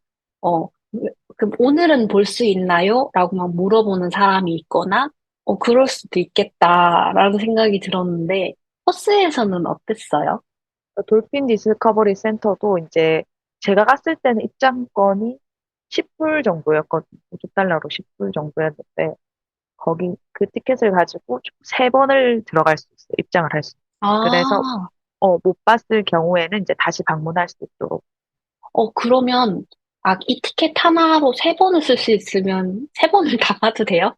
그럼 오늘은 볼 수 있나요? 라고 막 물어보는 사람이 있거나, 그럴 수도 있겠다라는 생각이 들었는데, 버스에서는 어땠어요? 돌핀 디스커버리 센터도 이제 제가 갔을 때는 입장권이 10불 정도였거든요. 5달러로 10불 정도였는데 거기 그 티켓을 가지고 총 세 번을 들어갈 수 있어요. 입장을 할 수. 있어요. 그래서 아, 못 봤을 경우에는 이제 다시 방문할 수 있도록. 그러면, 이 티켓 하나로 세 번을 쓸 수 있으면 세 번을 다 가도 돼요?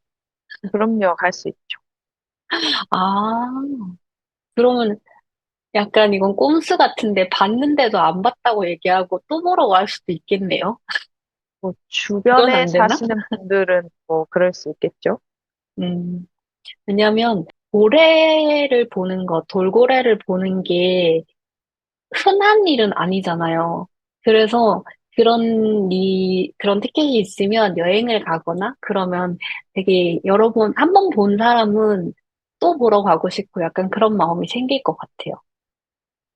그럼요, 갈 수 있죠. 아, 그러면 약간 이건 꼼수 같은데 봤는데도 안 봤다고 얘기하고 또 보러 갈 수도 있겠네요? 뭐 그건 주변에 안 되나? 사시는 분들은 뭐 그럴 수 있겠죠. 음, 왜냐면 고래를 보는 것, 돌고래를 보는 게 흔한 일은 아니잖아요. 그래서 그런 티켓이 있으면 여행을 가거나 그러면 되게 여러 번, 한 번 본 사람은 또 보러 가고 싶고 약간 그런 마음이 생길 것 같아요.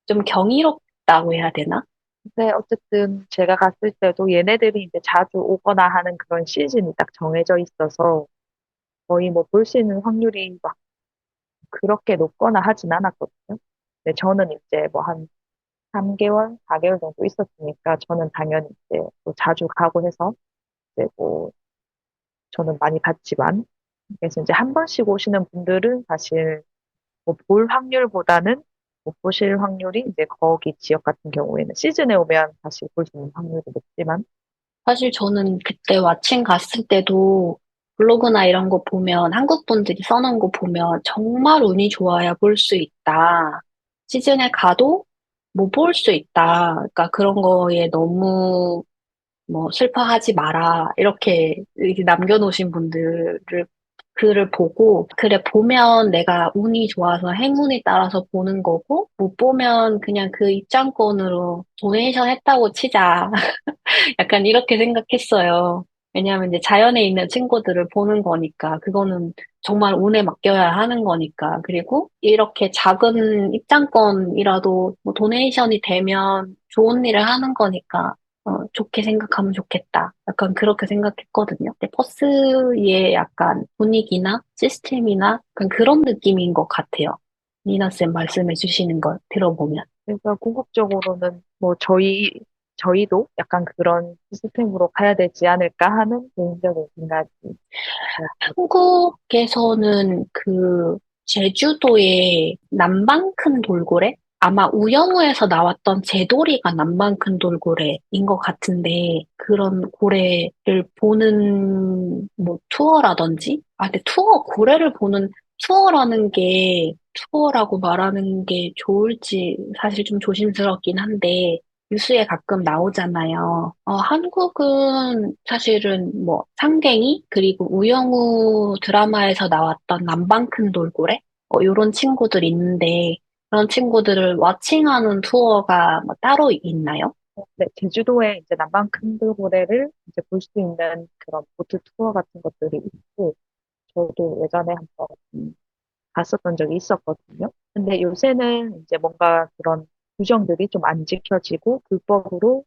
좀 경이롭다고 해야 되나? 근데 어쨌든 제가 갔을 때도 얘네들이 이제 자주 오거나 하는 그런 시즌이 딱 정해져 있어서 거의 뭐 볼 수 있는 확률이 막 그렇게 높거나 하진 않았거든요. 근데 저는 이제 뭐 한 3개월, 4개월 정도 있었으니까 저는 당연히 이제 또 자주 가고 해서 이제 뭐 저는 많이 봤지만 그래서 이제 한 번씩 오시는 분들은 사실 뭐 볼 확률보다는 못 보실 확률이 이제 거기 지역 같은 경우에는 시즌에 오면 사실 볼 수 있는 확률이 높지만 사실 저는 그때 왓칭 갔을 때도 블로그나 이런 거 보면 한국 분들이 써놓은 거 보면 정말 운이 좋아야 볼 수 있다. 시즌에 가도 못 볼 수 있다. 그러니까 그런 거에 너무 뭐 슬퍼하지 마라 이렇게 남겨놓으신 분들을 글을 보고 그래 보면 내가 운이 좋아서 행운에 따라서 보는 거고 못 보면 그냥 그 입장권으로 도네이션 했다고 치자. 약간 이렇게 생각했어요. 왜냐하면 이제 자연에 있는 친구들을 보는 거니까, 그거는 정말 운에 맡겨야 하는 거니까. 그리고 이렇게 작은 입장권이라도 뭐 도네이션이 되면 좋은 일을 하는 거니까, 좋게 생각하면 좋겠다. 약간 그렇게 생각했거든요. 근데 퍼스의 약간 분위기나 시스템이나 약간 그런 느낌인 것 같아요. 니나쌤 말씀해 주시는 걸 들어보면. 그래서 궁극적으로는 뭐 저희도 약간 그런 시스템으로 가야 되지 않을까 하는 개인적인 생각이 한국에서는 그 제주도의 남방 큰 돌고래? 아마 우영우에서 나왔던 제도리가 남방 큰 돌고래인 것 같은데 그런 고래를 보는 뭐 투어라든지 근데 고래를 보는 투어라는 게 투어라고 말하는 게 좋을지 사실 좀 조심스럽긴 한데 뉴스에 가끔 나오잖아요. 한국은 사실은 뭐 상갱이 그리고 우영우 드라마에서 나왔던 남방 큰 돌고래 요런 친구들 있는데 그런 친구들을 와칭하는 투어가 뭐 따로 있나요? 네, 제주도에 이제 남방 큰들고래를 이제 볼 수 있는 그런 보트 투어 같은 것들이 있고 저도 예전에 한번 갔었던 적이 있었거든요. 근데 요새는 이제 뭔가 그런 규정들이 좀 안 지켜지고 불법으로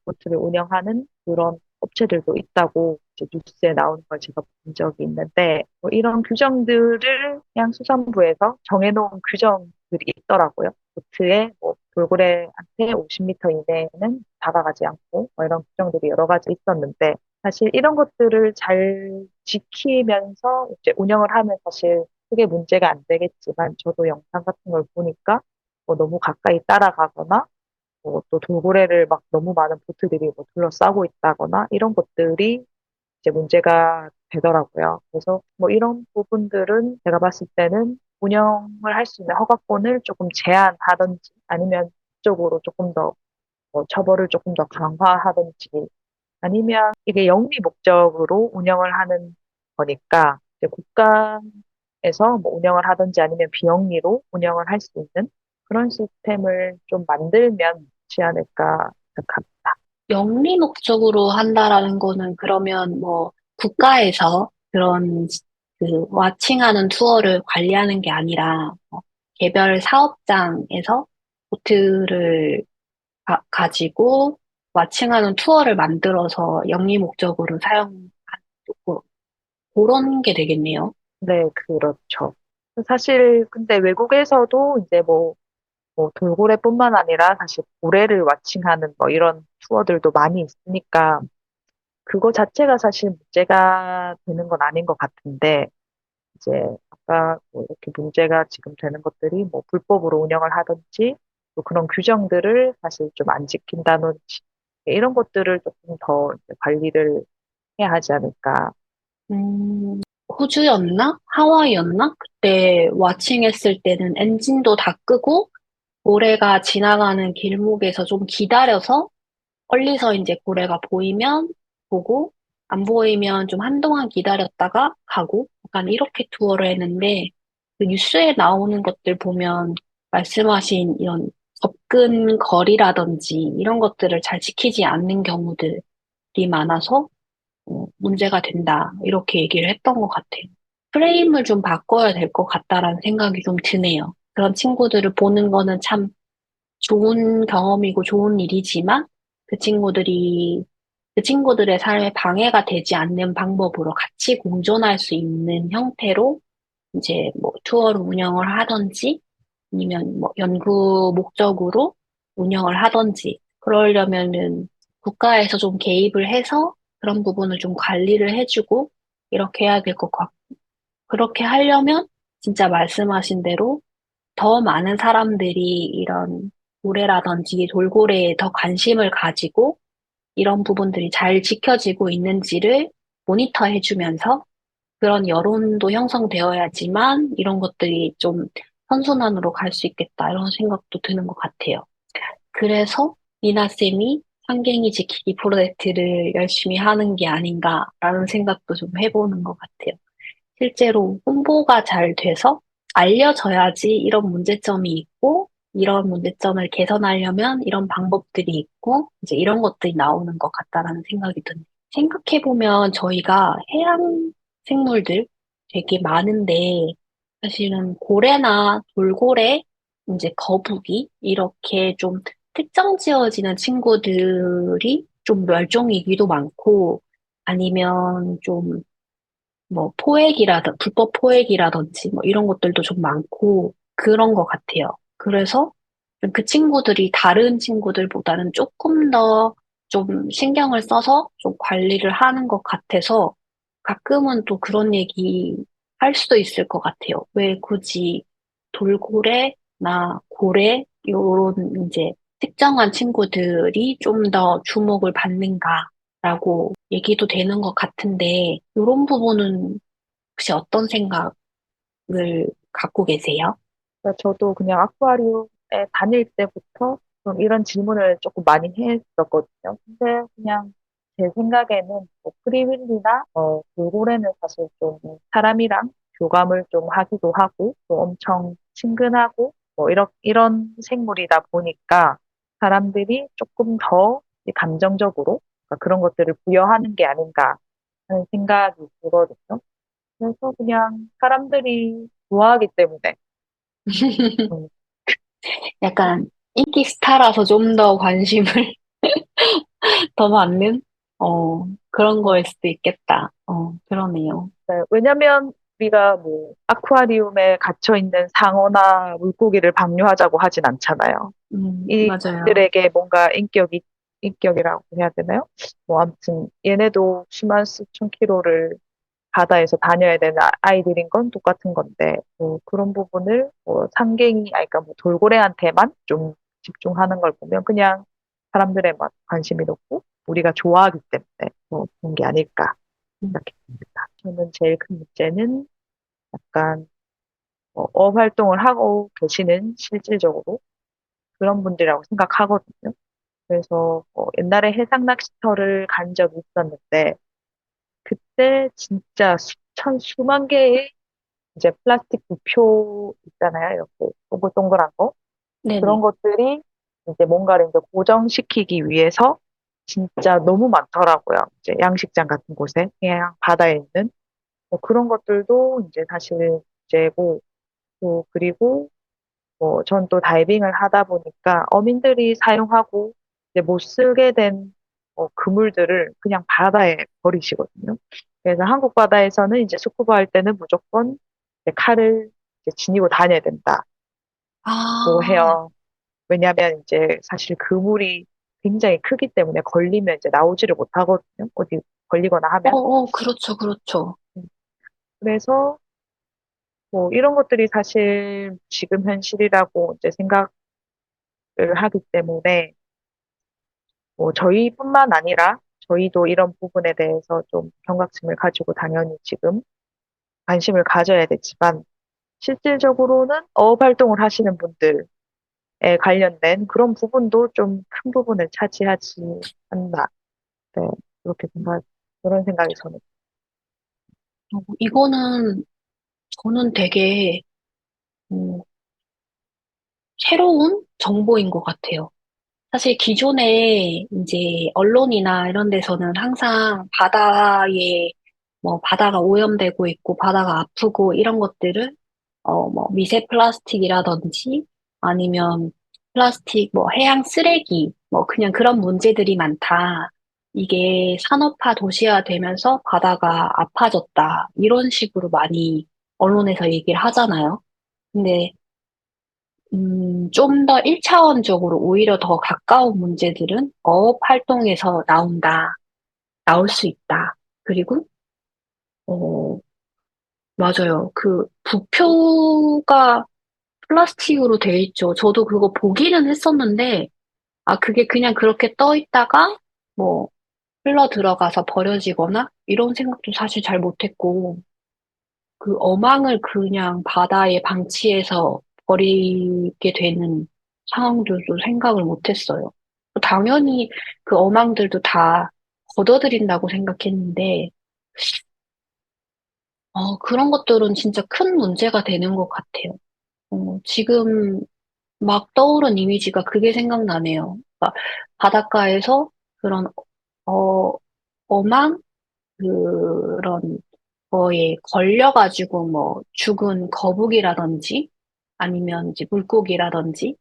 보트를 운영하는 그런 업체들도 있다고 이제 뉴스에 나오는 걸 제가 본 적이 있는데 뭐 이런 규정들을 해양수산부에서 정해놓은 규정들이 있더라고요. 보트에 뭐 돌고래한테 50m 이내에는 다가가지 않고 뭐 이런 규정들이 여러 가지 있었는데 사실 이런 것들을 잘 지키면서 이제 운영을 하면 사실 크게 문제가 안 되겠지만 저도 영상 같은 걸 보니까 뭐 너무 가까이 따라가거나 또 돌고래를 막 너무 많은 보트들이 뭐 둘러싸고 있다거나 이런 것들이 이제 문제가 되더라고요. 그래서 뭐 이런 부분들은 제가 봤을 때는 운영을 할 수 있는 허가권을 조금 제한하든지 아니면 쪽으로 조금 더 처벌을 조금 더 강화하든지 아니면 이게 영리 목적으로 운영을 하는 거니까 이제 국가에서 뭐 운영을 하든지 아니면 비영리로 운영을 할 수 있는 그런 시스템을 좀 만들면 좋지 않을까 생각합니다. 영리 목적으로 한다라는 거는 그러면 뭐 국가에서 그런 그 와칭하는 투어를 관리하는 게 아니라 개별 사업장에서 보트를 가지고 와칭하는 투어를 만들어서 영리 목적으로 사용하고 그런 게 되겠네요. 네, 그렇죠. 사실 근데 외국에서도 이제 뭐 돌고래뿐만 아니라 사실 고래를 와칭하는 뭐 이런 투어들도 많이 있으니까 그거 자체가 사실 문제가 되는 건 아닌 것 같은데 이제 아까 뭐 이렇게 문제가 지금 되는 것들이 뭐 불법으로 운영을 하든지 또 그런 규정들을 사실 좀 안 지킨다든지 이런 것들을 조금 더 이제 관리를 해야 하지 않을까. 호주였나? 하와이였나? 그때 와칭했을 때는 엔진도 다 끄고 고래가 지나가는 길목에서 좀 기다려서 멀리서 이제 고래가 보이면 보고 안 보이면 좀 한동안 기다렸다가 가고 약간 이렇게 투어를 했는데 그 뉴스에 나오는 것들 보면 말씀하신 이런 접근 거리라든지 이런 것들을 잘 지키지 않는 경우들이 많아서 문제가 된다 이렇게 얘기를 했던 것 같아요. 프레임을 좀 바꿔야 될 것 같다라는 생각이 좀 드네요. 그런 친구들을 보는 거는 참 좋은 경험이고 좋은 일이지만 그 친구들이 그 친구들의 삶에 방해가 되지 않는 방법으로 같이 공존할 수 있는 형태로 이제 뭐 투어를 운영을 하든지 아니면 뭐 연구 목적으로 운영을 하든지 그러려면은 국가에서 좀 개입을 해서 그런 부분을 좀 관리를 해주고 이렇게 해야 될 것 같고 그렇게 하려면 진짜 말씀하신 대로 더 많은 사람들이 이런 고래라든지 돌고래에 더 관심을 가지고 이런 부분들이 잘 지켜지고 있는지를 모니터해주면서 그런 여론도 형성되어야지만 이런 것들이 좀 선순환으로 갈 수 있겠다 이런 생각도 드는 것 같아요. 그래서 미나쌤이 환경이 지키기 프로젝트를 열심히 하는 게 아닌가라는 생각도 좀 해보는 것 같아요. 실제로 홍보가 잘 돼서 알려져야지 이런 문제점이 있고, 이런 문제점을 개선하려면 이런 방법들이 있고, 이제 이런 것들이 나오는 것 같다라는 생각이 드네요. 생각해보면 저희가 해양 생물들 되게 많은데, 사실은 고래나 돌고래, 이제 거북이, 이렇게 좀 특정 지어지는 친구들이 좀 멸종위기도 많고, 아니면 좀 불법 포획이라든지 뭐 이런 것들도 좀 많고 그런 것 같아요. 그래서 좀그 친구들이 다른 친구들보다는 조금 더 좀 신경을 써서 좀 관리를 하는 것 같아서 가끔은 또 그런 얘기 할 수도 있을 것 같아요. 왜 굳이 돌고래나 고래 요런 이제 특정한 친구들이 좀 더 주목을 받는가라고 얘기도 되는 것 같은데, 이런 부분은 혹시 어떤 생각을 갖고 계세요? 그러니까 저도 그냥 아쿠아리움에 다닐 때부터 좀 이런 질문을 조금 많이 했었거든요. 근데 그냥 제 생각에는 뭐 프리윌리나 돌고래는 사실 좀 사람이랑 교감을 좀 하기도 하고 또 엄청 친근하고 뭐 이런 생물이다 보니까 사람들이 조금 더 감정적으로 그러니까 그런 것들을 부여하는 게 아닌가 하는 생각이 들거든요. 그래서 그냥 사람들이 좋아하기 때문에 음, 약간 인기 스타라서 좀 더 관심을 더 받는? 그런 거일 수도 있겠다. 그러네요. 네, 왜냐면 우리가 뭐 아쿠아리움에 갇혀 있는 상어나 물고기를 방류하자고 하진 않잖아요. 맞아요. 이들에게 뭔가 인격이라고 해야 되나요? 뭐 아무튼 얘네도 수만 수천 킬로를 바다에서 다녀야 되는 아이들인 건 똑같은 건데 뭐 그런 부분을 뭐 그러니까 뭐 돌고래한테만 좀 집중하는 걸 보면 그냥 사람들에만 관심이 높고 우리가 좋아하기 때문에 뭐 그런 게 아닐까 음, 생각했습니다. 저는 제일 큰 문제는 약간 활동을 하고 계시는 실질적으로 그런 분들이라고 생각하거든요. 그래서 옛날에 해상 낚시터를 간 적이 있었는데 그때 진짜 수만 개의 이제 플라스틱 부표 있잖아요. 이렇게 동글동글한 거. 그런 네네. 것들이 이제 뭔가를 이제 고정시키기 위해서 진짜 너무 많더라고요. 이제 양식장 같은 곳에 그냥 바다에 있는 그런 것들도 이제 사실 문제고 또 그리고 전 또 다이빙을 하다 보니까 어민들이 사용하고 이제 못 쓰게 된 그물들을 그냥 바다에 버리시거든요. 그래서 한국 바다에서는 이제 스쿠버 할 때는 무조건 이제 칼을 이제 지니고 다녀야 된다고 아, 해요. 왜냐하면 이제 사실 그물이 굉장히 크기 때문에 걸리면 이제 나오지를 못하거든요. 어디 걸리거나 하면. 그렇죠, 그렇죠. 그래서 뭐 이런 것들이 사실 지금 현실이라고 이제 생각을 하기 때문에 뭐 저희뿐만 아니라 저희도 이런 부분에 대해서 좀 경각심을 가지고 당연히 지금 관심을 가져야 되지만 실질적으로는 어업 활동을 하시는 분들에 관련된 그런 부분도 좀 큰 부분을 차지하지 않나. 네, 그렇게 그런 생각이 저는. 이거는 저는 되게 음, 새로운 정보인 것 같아요. 사실 기존에 이제 언론이나 이런 데서는 항상 바다에 뭐 바다가 오염되고 있고 바다가 아프고 이런 것들을 뭐 미세 플라스틱이라든지 아니면 플라스틱 뭐 해양 쓰레기 뭐 그냥 그런 문제들이 많다. 이게 산업화 도시화 되면서 바다가 아파졌다. 이런 식으로 많이 언론에서 얘기를 하잖아요. 근데 좀 더 1차원적으로 오히려 더 가까운 문제들은 어업 활동에서 나올 수 있다. 그리고, 어, 맞아요. 그 부표가 플라스틱으로 돼 있죠. 저도 그거 보기는 했었는데, 아, 그게 그냥 그렇게 떠 있다가, 뭐, 흘러 들어가서 버려지거나, 이런 생각도 사실 잘 못했고, 그 어망을 그냥 바다에 방치해서 버리게 되는 상황들도 생각을 못했어요. 당연히 그 어망들도 다 걷어들인다고 생각했는데, 그런 것들은 진짜 큰 문제가 되는 것 같아요. 지금 막 떠오른 이미지가 그게 생각나네요. 그러니까 바닷가에서 그런, 어, 어망? 그런 거에 걸려가지고 뭐 죽은 거북이라든지 아니면 이제 물고기라든지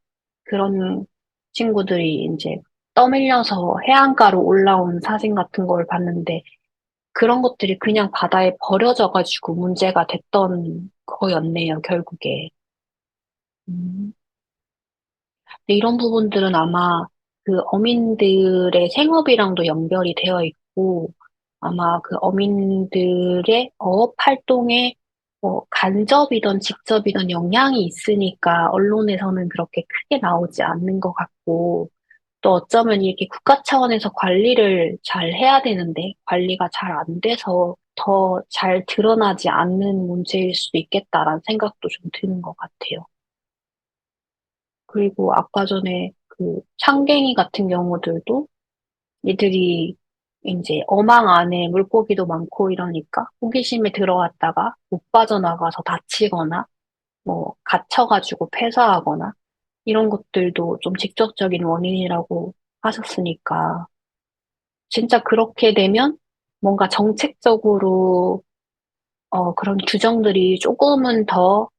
그런 친구들이 이제 떠밀려서 해안가로 올라온 사진 같은 걸 봤는데 그런 것들이 그냥 바다에 버려져가지고 문제가 됐던 거였네요, 결국에. 음. 근데 이런 부분들은 아마 그 어민들의 생업이랑도 연결이 되어 있고, 아마 그 어민들의 어업 활동에 뭐 간접이든 직접이든 영향이 있으니까 언론에서는 그렇게 크게 나오지 않는 것 같고, 또 어쩌면 이렇게 국가 차원에서 관리를 잘 해야 되는데, 관리가 잘 안 돼서 더 잘 드러나지 않는 문제일 수도 있겠다라는 생각도 좀 드는 것 같아요. 그리고 아까 전에 그 창갱이 같은 경우들도 이들이 이제 어망 안에 물고기도 많고 이러니까 호기심에 들어갔다가 못 빠져나가서 다치거나 뭐 갇혀가지고 폐사하거나 이런 것들도 좀 직접적인 원인이라고 하셨으니까 진짜 그렇게 되면 뭔가 정책적으로 그런 규정들이 조금은 더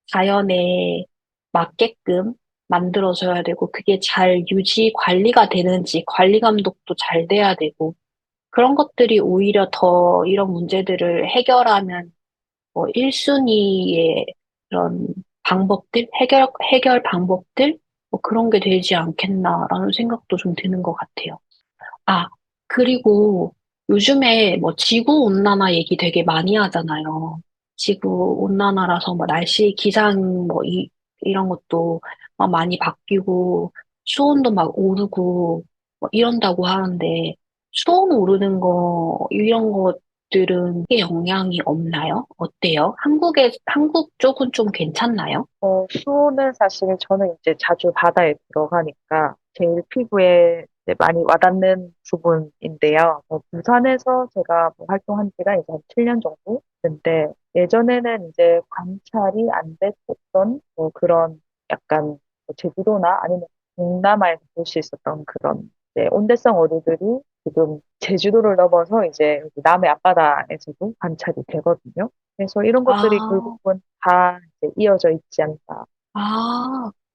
자연에 맞게끔 만들어져야 되고, 그게 잘 유지 관리가 되는지, 관리 감독도 잘 돼야 되고, 그런 것들이 오히려 더 이런 문제들을 해결하는, 1순위의 그런 방법들, 해결 방법들, 뭐 그런 게 되지 않겠나라는 생각도 좀 드는 것 같아요. 아, 그리고 요즘에 뭐 지구 온난화 얘기 되게 많이 하잖아요. 지구 온난화라서 뭐 날씨 기상 뭐 이런 것도 막 많이 바뀌고 수온도 막 오르고 뭐 이런다고 하는데 수온 오르는 거 이런 것들은 크게 영향이 없나요? 어때요? 한국 쪽은 좀 괜찮나요? 수호는 사실 저는 이제 자주 바다에 들어가니까 제일 피부에 이제 많이 와닿는 부분인데요. 부산에서 제가 뭐 활동한 지가 이제 한 7년 정도 됐는데 예전에는 이제 관찰이 안 됐었던 뭐 그런 약간 뭐 제주도나 아니면 동남아에서 볼 수 있었던 그런 이제 온대성 어류들이 지금 제주도를 넘어서 이제 남해 앞바다에서도 관찰이 되거든요. 그래서 이런 것들이 아, 결국은 다 이제 이어져 있지 않나.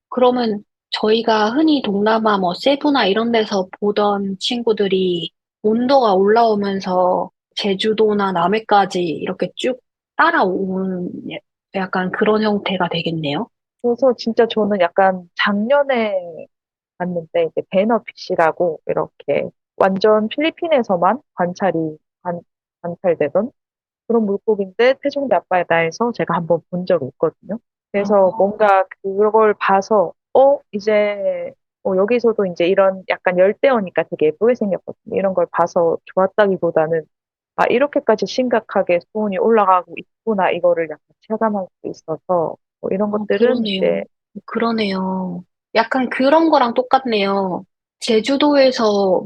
그러면 저희가 흔히 동남아 뭐 세부나 이런 데서 보던 친구들이 온도가 올라오면서 제주도나 남해까지 이렇게 쭉 따라온 약간 그런 형태가 되겠네요. 그래서 진짜 저는 약간 작년에 봤는데 이제 배너피시라고 이렇게 완전 필리핀에서만 관찰되던 그런 물고기인데 태종대 앞바다에서 제가 한번 본 적이 있거든요. 그래서 어, 뭔가 그걸 봐서 이제 여기서도 이제 이런 약간 열대어니까 되게 예쁘게 생겼거든요. 이런 걸 봐서 좋았다기보다는 아, 이렇게까지 심각하게 수온이 올라가고 있구나 이거를 약간 체감할 수 있어서 이런 것들은 이제 그러네요. 그러네요. 약간 그런 거랑 똑같네요. 제주도에서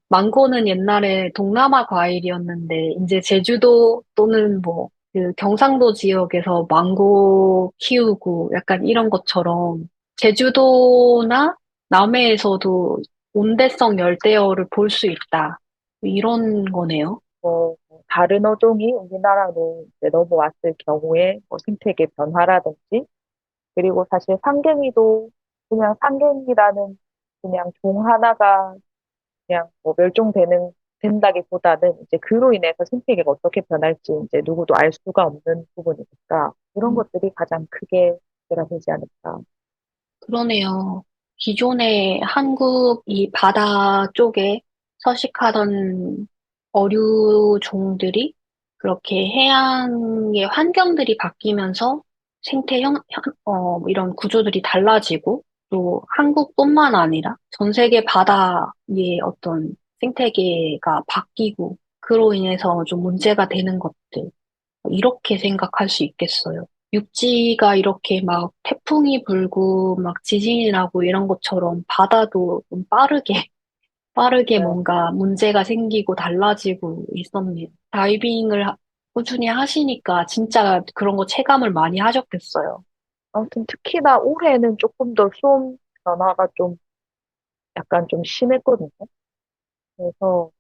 망고는 옛날에 동남아 과일이었는데, 이제 제주도 또는 뭐, 그 경상도 지역에서 망고 키우고 약간 이런 것처럼, 제주도나 남해에서도 온대성 열대어를 볼 수 있다. 이런 거네요. 다른 어종이 우리나라로 이제 넘어왔을 경우에 뭐 생태계 변화라든지 그리고 사실 상갱이도 그냥 상갱이라는 그냥 종 하나가 그냥 뭐 된다기보다는 이제 그로 인해서 생태계가 어떻게 변할지 이제 누구도 알 수가 없는 부분이니까 그런 음, 것들이 가장 크게 문제가 되지 않을까. 그러네요. 기존에 한국 이 바다 쪽에 서식하던 어류종들이 그렇게 해양의 환경들이 바뀌면서 이런 구조들이 달라지고 또 한국뿐만 아니라 전 세계 바다의 어떤 생태계가 바뀌고 그로 인해서 좀 문제가 되는 것들. 이렇게 생각할 수 있겠어요. 육지가 이렇게 막 태풍이 불고 막 지진이 나고 이런 것처럼 바다도 좀 빠르게 네. 뭔가 문제가 생기고 달라지고 있었네요. 꾸준히 하시니까 진짜 그런 거 체감을 많이 하셨겠어요. 아무튼 특히나 올해는 조금 더 수온 변화가 좀 약간 좀 심했거든요. 그래서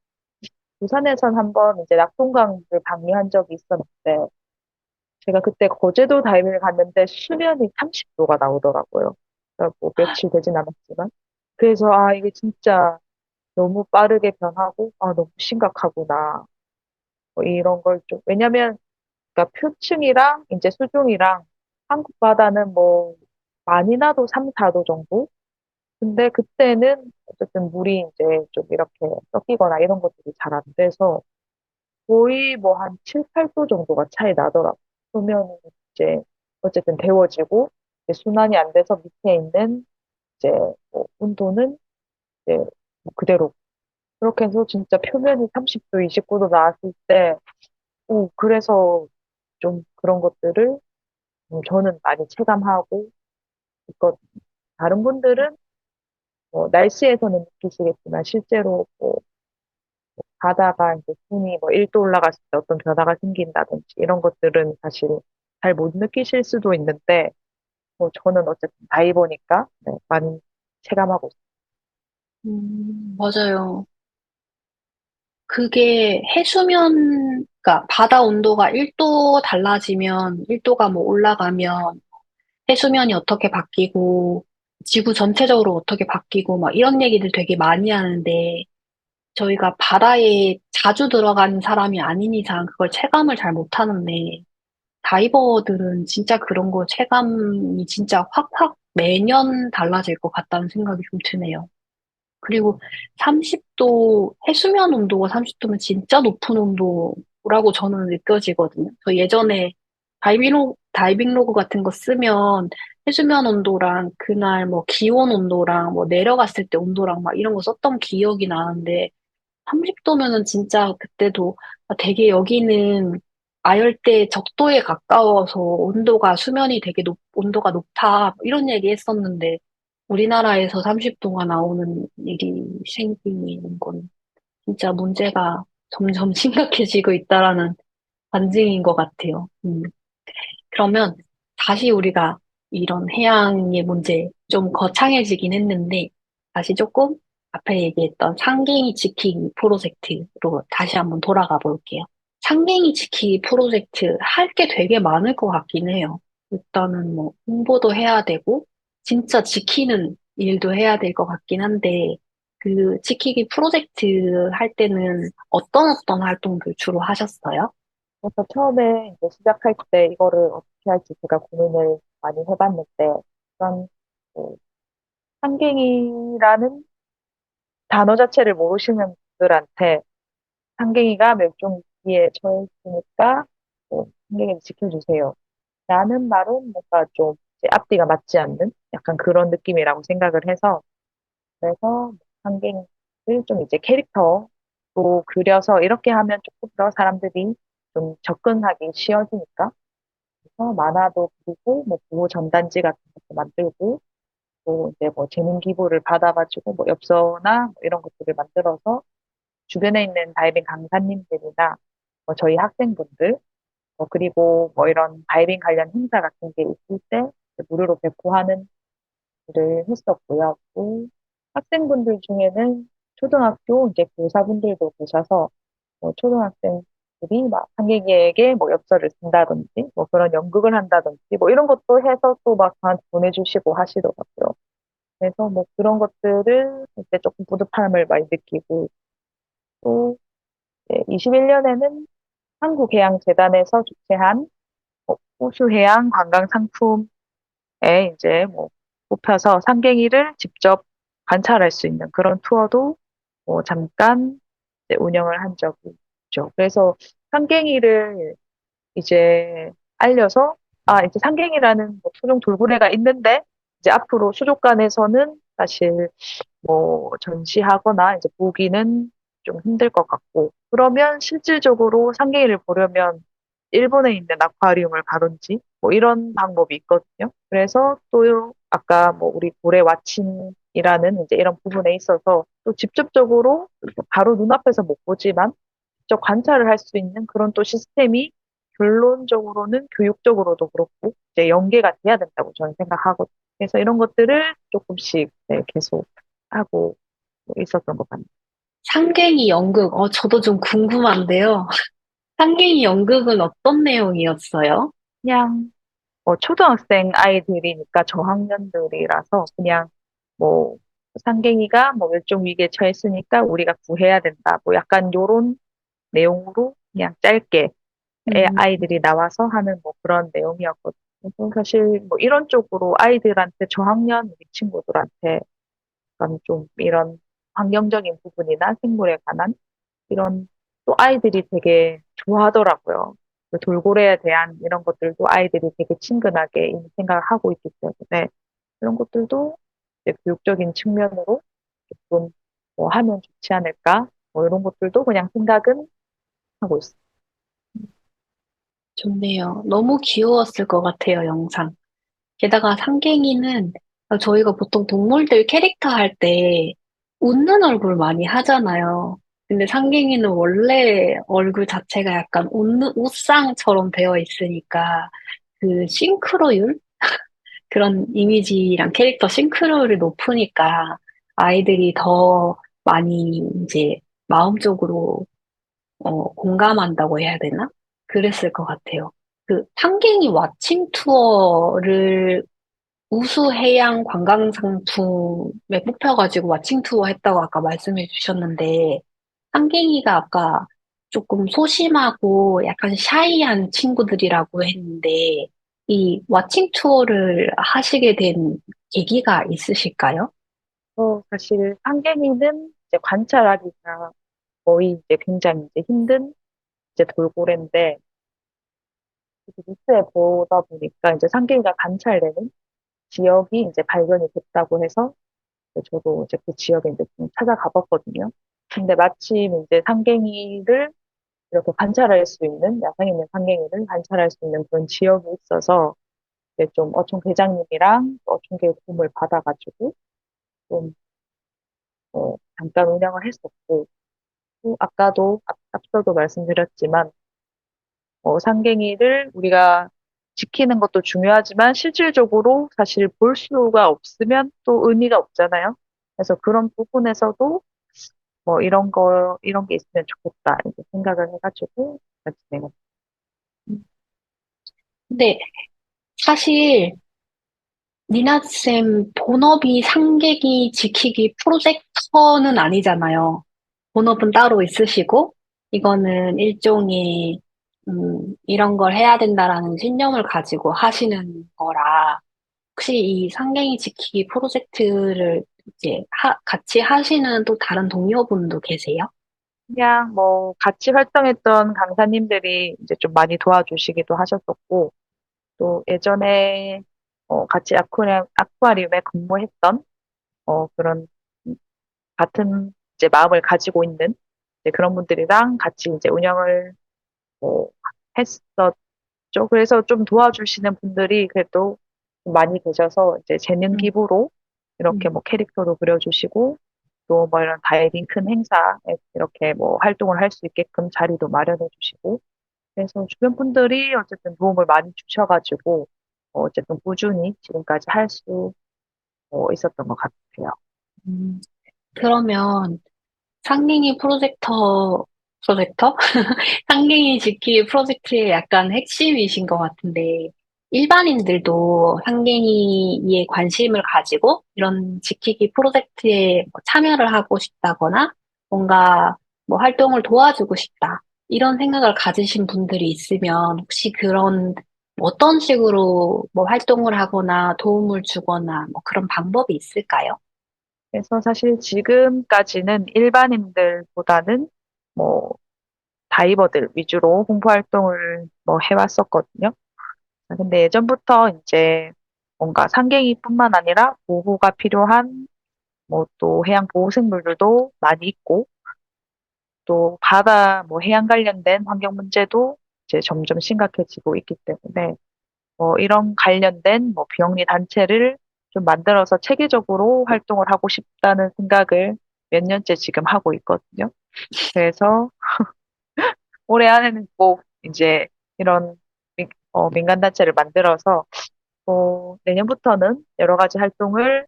부산에선 한번 이제 낙동강을 방류한 적이 있었는데 제가 그때 거제도 다이빙을 갔는데 수면이 30도가 나오더라고요. 그러니까 뭐 며칠 되진 않았지만. 그래서 아, 이게 진짜 너무 빠르게 변하고, 아, 너무 심각하구나. 뭐 이런 걸 좀, 왜냐면, 그러니까 표층이랑 이제 수중이랑 한국 바다는 뭐 많이 나도 3, 4도 정도? 근데 그때는 어쨌든 물이 이제 좀 이렇게 섞이거나 이런 것들이 잘 안 돼서 거의 뭐 한 7, 8도 정도가 차이 나더라고요. 표면이 이제 어쨌든 데워지고 이제 순환이 안 돼서 밑에 있는 이제 뭐 온도는 이제 뭐 그대로 그렇게 해서 진짜 표면이 30도, 29도 나왔을 때 그래서 좀 그런 것들을 저는 많이 체감하고 있거든요. 다른 분들은 뭐 날씨에서는 느끼시겠지만 실제로 뭐 바다가 이제 순위 뭐 1도 올라갔을 때 어떤 변화가 생긴다든지 이런 것들은 사실 잘 못 느끼실 수도 있는데 뭐 저는 어쨌든 다이버니까 네, 많이 체감하고 있어요. 맞아요. 그게 그러니까 바다 온도가 1도 달라지면, 1도가 뭐 올라가면 해수면이 어떻게 바뀌고, 지구 전체적으로 어떻게 바뀌고, 막 이런 얘기들 되게 많이 하는데, 저희가 바다에 자주 들어가는 사람이 아닌 이상 그걸 체감을 잘 못하는데, 다이버들은 진짜 그런 거 체감이 진짜 확확 매년 달라질 것 같다는 생각이 좀 드네요. 그리고 30도, 해수면 온도가 30도면 진짜 높은 온도라고 저는 느껴지거든요. 저 예전에 다이빙 로그 같은 거 쓰면 해수면 온도랑 그날 뭐 기온 온도랑 뭐 내려갔을 때 온도랑 막 이런 거 썼던 기억이 나는데 30도면은 진짜 그때도 되게 여기는 아열대 적도에 가까워서 온도가 높다 이런 얘기 했었는데 우리나라에서 30도가 나오는 일이 생기는 건 진짜 문제가 점점 심각해지고 있다라는 반증인 것 같아요. 그러면 다시 우리가 이런 해양의 문제 좀 거창해지긴 했는데 다시 조금 앞에 얘기했던 상갱이 지키기 프로젝트로 다시 한번 돌아가 볼게요. 상갱이 지키기 프로젝트 할 게 되게 많을 것 같긴 해요. 일단은 뭐 홍보도 해야 되고 진짜 지키는 일도 해야 될 것 같긴 한데 그 지키기 프로젝트 할 때는 어떤 활동들 주로 하셨어요? 그래서 처음에 이제 시작할 때 이거를 어떻게 할지 제가 고민을 많이 해봤는데 우선 그 상갱이라는 단어 자체를 모르시는 분들한테 상갱이가 멸종 위기에 처했으니까 뭐 상갱이를 지켜주세요. 라는 말은 뭔가 좀 이제 앞뒤가 맞지 않는 약간 그런 느낌이라고 생각을 해서 그래서 상갱이를 좀 이제 캐릭터로 그려서 이렇게 하면 조금 더 사람들이 좀 접근하기 쉬워지니까 그래서 만화도 그리고 뭐 보호 전단지 같은 것도 만들고 또 이제 뭐 재능 기부를 받아가지고 뭐 엽서나 뭐 이런 것들을 만들어서 주변에 있는 다이빙 강사님들이나 뭐 저희 학생분들 그리고 뭐 이런 다이빙 관련 행사 같은 게 있을 때 무료로 배포하는 일을 했었고요. 또 학생분들 중에는 초등학교 이제 교사분들도 계셔서 뭐 초등학생들이 막 관객에게 뭐 엽서를 쓴다든지 뭐 그런 연극을 한다든지 뭐 이런 것도 해서 또 막 저한테 보내주시고 하시더라고요. 그래서 뭐 그런 것들을 이제 조금 뿌듯함을 많이 느끼고 또 21년에는 한국해양재단에서 주최한 호수해양 관광 상품에 이제 뭐 뽑혀서 상갱이를 직접 관찰할 수 있는 그런 투어도 잠깐 이제 운영을 한 적이 있죠. 그래서 상갱이를 이제 알려서 이제 상갱이라는 뭐 토종 돌고래가 있는데 이제 앞으로 수족관에서는 사실 뭐 전시하거나 이제 보기는 좀 힘들 것 같고 그러면 실질적으로 상갱이를 보려면 일본에 있는 아쿠아리움을 가든지 뭐 이런 방법이 있거든요. 그래서 또 아까 뭐 우리 고래 왓칭이라는 이제 이런 부분에 있어서 또 직접적으로 바로 눈앞에서 못 보지만 직접 관찰을 할 수 있는 그런 또 시스템이 결론적으로는 교육적으로도 그렇고 이제 연계가 돼야 된다고 저는 생각하거든요. 그래서 이런 것들을 조금씩 네, 계속 하고 있었던 것 같네요. 상갱이 연극, 저도 좀 궁금한데요. 상갱이 연극은 어떤 내용이었어요? 그냥 초등학생 아이들이니까 저학년들이라서 그냥 뭐 상갱이가 뭐 멸종 위기에 처했으니까 우리가 구해야 된다. 뭐 약간 요런 내용으로 그냥 짧게 음, 아이들이 나와서 하는 뭐 그런 내용이었거든요. 그래서 사실 뭐 이런 쪽으로 아이들한테 저학년 우리 친구들한테 약간 좀 이런 환경적인 부분이나 생물에 관한 이런 또 아이들이 되게 좋아하더라고요. 그 돌고래에 대한 이런 것들도 아이들이 되게 친근하게 이미 생각을 하고 있기 때문에 이런 것들도 이제 교육적인 측면으로 조금 뭐 하면 좋지 않을까? 뭐 이런 것들도 그냥 생각은 하고 있어요. 좋네요. 너무 귀여웠을 것 같아요, 영상. 게다가 상갱이는 저희가 보통 동물들 캐릭터 할 때 웃는 얼굴 많이 하잖아요. 근데 상갱이는 원래 얼굴 자체가 약간 웃는, 웃상처럼 되어 있으니까 그 싱크로율? 그런 이미지랑 캐릭터 싱크로율이 높으니까 아이들이 더 많이 이제 마음적으로 공감한다고 해야 되나? 그랬을 것 같아요. 그 상갱이 왓칭 투어를 우수해양 관광상품에 뽑혀가지고 왓칭 투어 했다고 아까 말씀해 주셨는데, 한갱이가 아까 조금 소심하고 약간 샤이한 친구들이라고 했는데, 이 왓칭 투어를 하시게 된 계기가 있으실까요? 사실 상갱이는 이제 관찰하기가 거의 이제 굉장히 이제 힘든 이제 돌고래인데 이렇게 뉴스에 보다 보니까 이제 상갱이가 관찰되는 지역이 이제 발견이 됐다고 해서 이제 저도 이제 그 지역에 이제 좀 찾아가 봤거든요. 근데 마침 이제 상갱이를 이렇게 관찰할 수 있는, 야생에 있는 상갱이를 관찰할 수 있는 그런 지역이 있어서 이제 좀 어촌 회장님이랑 또 어촌계의 도움을 받아가지고 좀 잠깐 운영을 했었고, 또 아까도 앞서도 말씀드렸지만 상갱이를 우리가 지키는 것도 중요하지만 실질적으로 사실 볼 수가 없으면 또 의미가 없잖아요. 그래서 그런 부분에서도 뭐 이런 게 있으면 좋겠다 이렇게 생각을 해가지고 같이 내가 근데 사실 니나쌤 본업이 상객이 지키기 프로젝터는 아니잖아요. 본업은 따로 있으시고, 이거는 일종의, 이런 걸 해야 된다라는 신념을 가지고 하시는 거라, 혹시 이 상갱이 지키기 프로젝트를 이제 같이 하시는 또 다른 동료분도 계세요? 그냥 뭐 같이 활동했던 강사님들이 이제 좀 많이 도와주시기도 하셨었고, 또 예전에 같이 아쿠아리움에 근무했던 그런 같은 이제 마음을 가지고 있는 이제 그런 분들이랑 같이 이제 운영을 뭐 했었죠. 그래서 좀 도와주시는 분들이 그래도 좀 많이 계셔서 이제 재능 음, 기부로 이렇게 음, 뭐 캐릭터도 그려주시고 또 뭐 이런 다이빙 큰 행사에 이렇게 뭐 활동을 할 수 있게끔 자리도 마련해 주시고 그래서 주변 분들이 어쨌든 도움을 많이 주셔가지고 어쨌든 꾸준히 지금까지 할 수 있었던 것 같아요. 음. 그러면 상갱이 프로젝터? 상갱이 지키기 프로젝트의 약간 핵심이신 것 같은데, 일반인들도 상갱이에 관심을 가지고 이런 지키기 프로젝트에 뭐 참여를 하고 싶다거나, 뭔가 뭐 활동을 도와주고 싶다. 이런 생각을 가지신 분들이 있으면, 혹시 그런 어떤 식으로 뭐 활동을 하거나 도움을 주거나 뭐 그런 방법이 있을까요? 그래서 사실 지금까지는 일반인들보다는 뭐 다이버들 위주로 홍보 활동을 뭐 해왔었거든요. 근데 예전부터 이제 뭔가 상갱이뿐만 아니라 보호가 필요한 뭐 또 해양 보호 생물들도 많이 있고 또 바다 뭐 해양 관련된 환경 문제도 이제 점점 심각해지고 있기 때문에 이런 관련된 뭐 비영리 단체를 좀 만들어서 체계적으로 활동을 하고 싶다는 생각을 몇 년째 지금 하고 있거든요. 그래서 올해 안에는 꼭 이제 이런 민간단체를 만들어서 내년부터는 여러 가지 활동을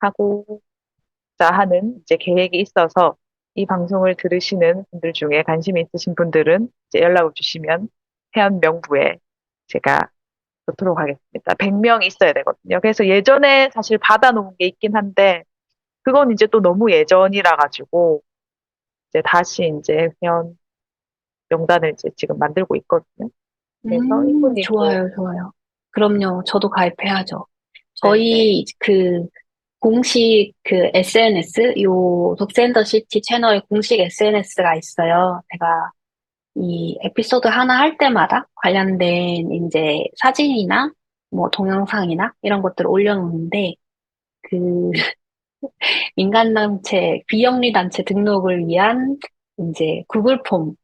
하고자 하는 이제 계획이 있어서 이 방송을 들으시는 분들 중에 관심이 있으신 분들은 이제 연락을 주시면 해안 명부에 제가 넣도록 하겠습니다. 100명 있어야 되거든요. 그래서 예전에 사실 받아놓은 게 있긴 한데 그건 이제 또 너무 예전이라 가지고 이제 다시 이제 회원 명단을 이제 지금 만들고 있거든요. 그래서 이분이 뭐 좋아요, 좋아요. 그럼요. 저도 가입해야죠. 네네. 저희 그 공식 그 SNS, 요 독센더 시티 채널 공식 SNS가 있어요. 제가 이 에피소드 하나 할 때마다 관련된 이제 사진이나 뭐 동영상이나 이런 것들을 올려놓는데 그 민간단체, 비영리단체 등록을 위한 이제 구글 폼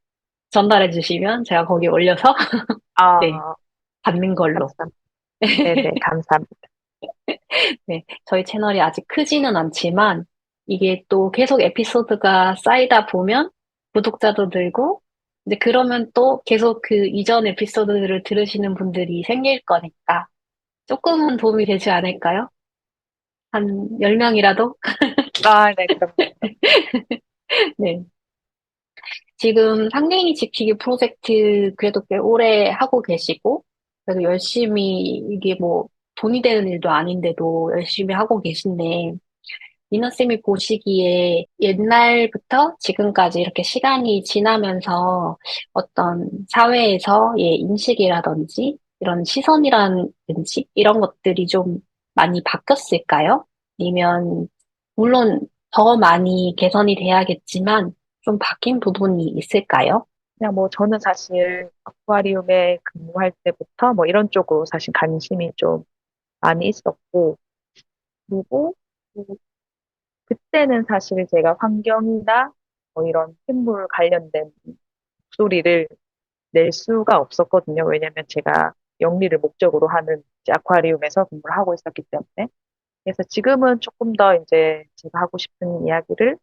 전달해 주시면 제가 거기 올려서 네, 아, 받는 걸로. 감사합니다. 네네, 감사합니다. 네, 저희 채널이 아직 크지는 않지만 이게 또 계속 에피소드가 쌓이다 보면 구독자도 늘고 이제 그러면 또 계속 그 이전 에피소드들을 들으시는 분들이 생길 거니까 조금은 도움이 되지 않을까요? 한 10명이라도? 아, 네, 그럼요. 네. 지금 상갱이 지키기 프로젝트 그래도 꽤 오래 하고 계시고 그래도 열심히 이게 뭐 돈이 되는 일도 아닌데도 열심히 하고 계신데 미나쌤이 보시기에 옛날부터 지금까지 이렇게 시간이 지나면서 어떤 사회에서의 인식이라든지 이런 시선이라든지 이런 것들이 좀 많이 바뀌었을까요? 아니면 물론 더 많이 개선이 돼야겠지만 좀 바뀐 부분이 있을까요? 그냥 뭐 저는 사실 아쿠아리움에 근무할 때부터 뭐 이런 쪽으로 사실 관심이 좀 많이 있었고, 그리고 그- 그때는 사실 제가 환경이나 뭐 이런 생물 관련된 소리를 낼 수가 없었거든요. 왜냐면 제가 영리를 목적으로 하는 이제 아쿠아리움에서 근무를 하고 있었기 때문에. 그래서 지금은 조금 더 이제 제가 하고 싶은 이야기를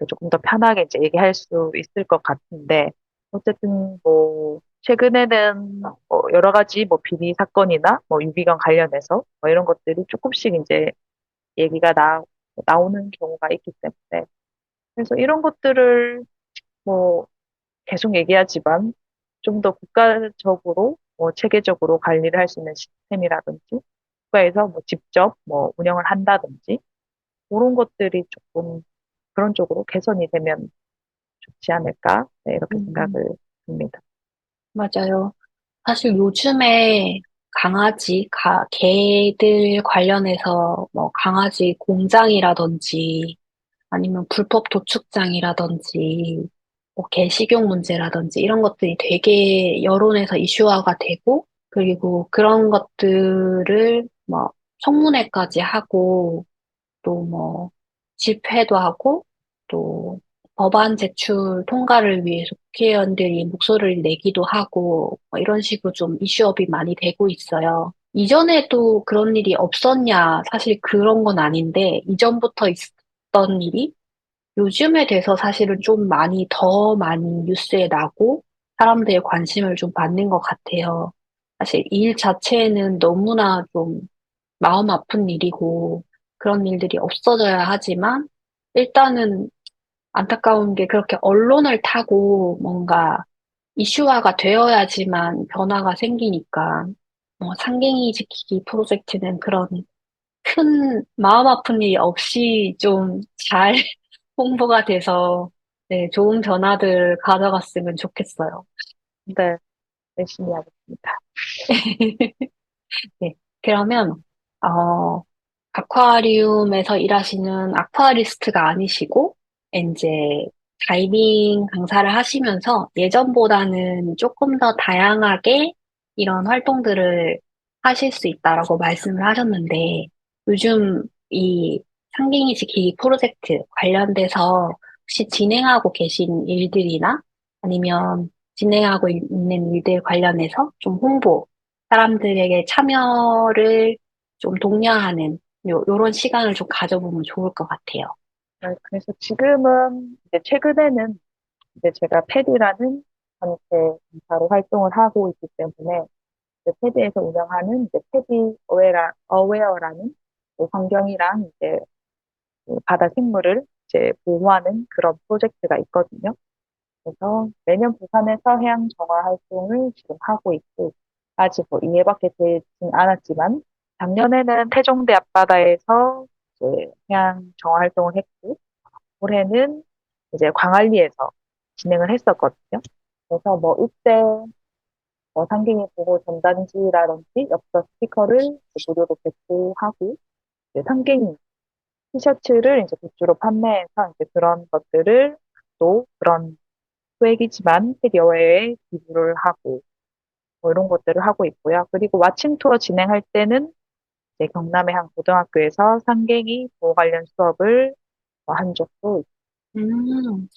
조금 더 편하게 이제 얘기할 수 있을 것 같은데, 어쨌든 뭐, 최근에는 뭐 여러 가지 뭐 비리 사건이나 뭐 유비견 관련해서 뭐 이런 것들이 조금씩 이제 얘기가 나오는 경우가 있기 때문에. 그래서 이런 것들을 뭐 계속 얘기하지만 좀 더 국가적으로 뭐 체계적으로 관리를 할 수 있는 시스템이라든지 국가에서 뭐 직접 뭐 운영을 한다든지 그런 것들이 조금 그런 쪽으로 개선이 되면 좋지 않을까? 네, 이렇게 생각을 음, 듭니다. 맞아요. 사실 요즘에 개들 관련해서 뭐 강아지 공장이라든지 아니면 불법 도축장이라든지 뭐 개식용 문제라든지 이런 것들이 되게 여론에서 이슈화가 되고, 그리고 그런 것들을 뭐 청문회까지 하고, 또 뭐 집회도 하고, 또 법안 제출 통과를 위해서 국회의원들이 목소리를 내기도 하고, 뭐 이런 식으로 좀 이슈업이 많이 되고 있어요. 이전에도 그런 일이 없었냐? 사실 그런 건 아닌데, 이전부터 있었던 일이 요즘에 돼서 사실은 좀 더 많이 뉴스에 나고 사람들의 관심을 좀 받는 것 같아요. 사실 이 일 자체는 너무나 좀 마음 아픈 일이고 그런 일들이 없어져야 하지만 일단은 안타까운 게 그렇게 언론을 타고 뭔가 이슈화가 되어야지만 변화가 생기니까 상갱이 지키기 프로젝트는 그런 큰 마음 아픈 일 없이 좀 잘 홍보가 돼서 네, 좋은 변화들 가져갔으면 좋겠어요. 네, 열심히 하겠습니다. 네, 그러면 어, 아쿠아리움에서 일하시는 아쿠아리스트가 아니시고 이제 다이빙 강사를 하시면서 예전보다는 조금 더 다양하게 이런 활동들을 하실 수 있다라고 말씀을 하셨는데 요즘 이 상갱이 지키기 프로젝트 관련돼서 혹시 진행하고 계신 일들이나 아니면 진행하고 있는 일들 관련해서 좀 홍보 사람들에게 참여를 좀 독려하는 요런 시간을 좀 가져보면 좋을 것 같아요. 네, 그래서 지금은 이제 최근에는 이제 제가 패디라는 단체 강사로 활동을 하고 있기 때문에 이제 패디에서 운영하는 이제 패디 어웨어라는 그 환경이랑 이제 그 바다 생물을 이제 보호하는 그런 프로젝트가 있거든요. 그래서 매년 부산에서 해양 정화 활동을 지금 하고 있고, 아직 뭐 이해밖에 되진 않았지만, 작년에는 태종대 앞바다에서 이제 해양 정화 활동을 했고, 올해는 이제 광안리에서 진행을 했었거든요. 그래서 뭐 이때 뭐 상갱이 보호 전단지라든지 엽서 스티커를 무료로 배포하고, 이제 상갱이 티셔츠를 이제 굿즈로 판매해서 이제 그런 것들을 또 그런 소액이지만 페디어웨어에 기부를 하고 뭐 이런 것들을 하고 있고요. 그리고 와칭 투어 진행할 때는 이제 경남의 한 고등학교에서 상갱이 보호 관련 수업을 한 적도 있고. 음,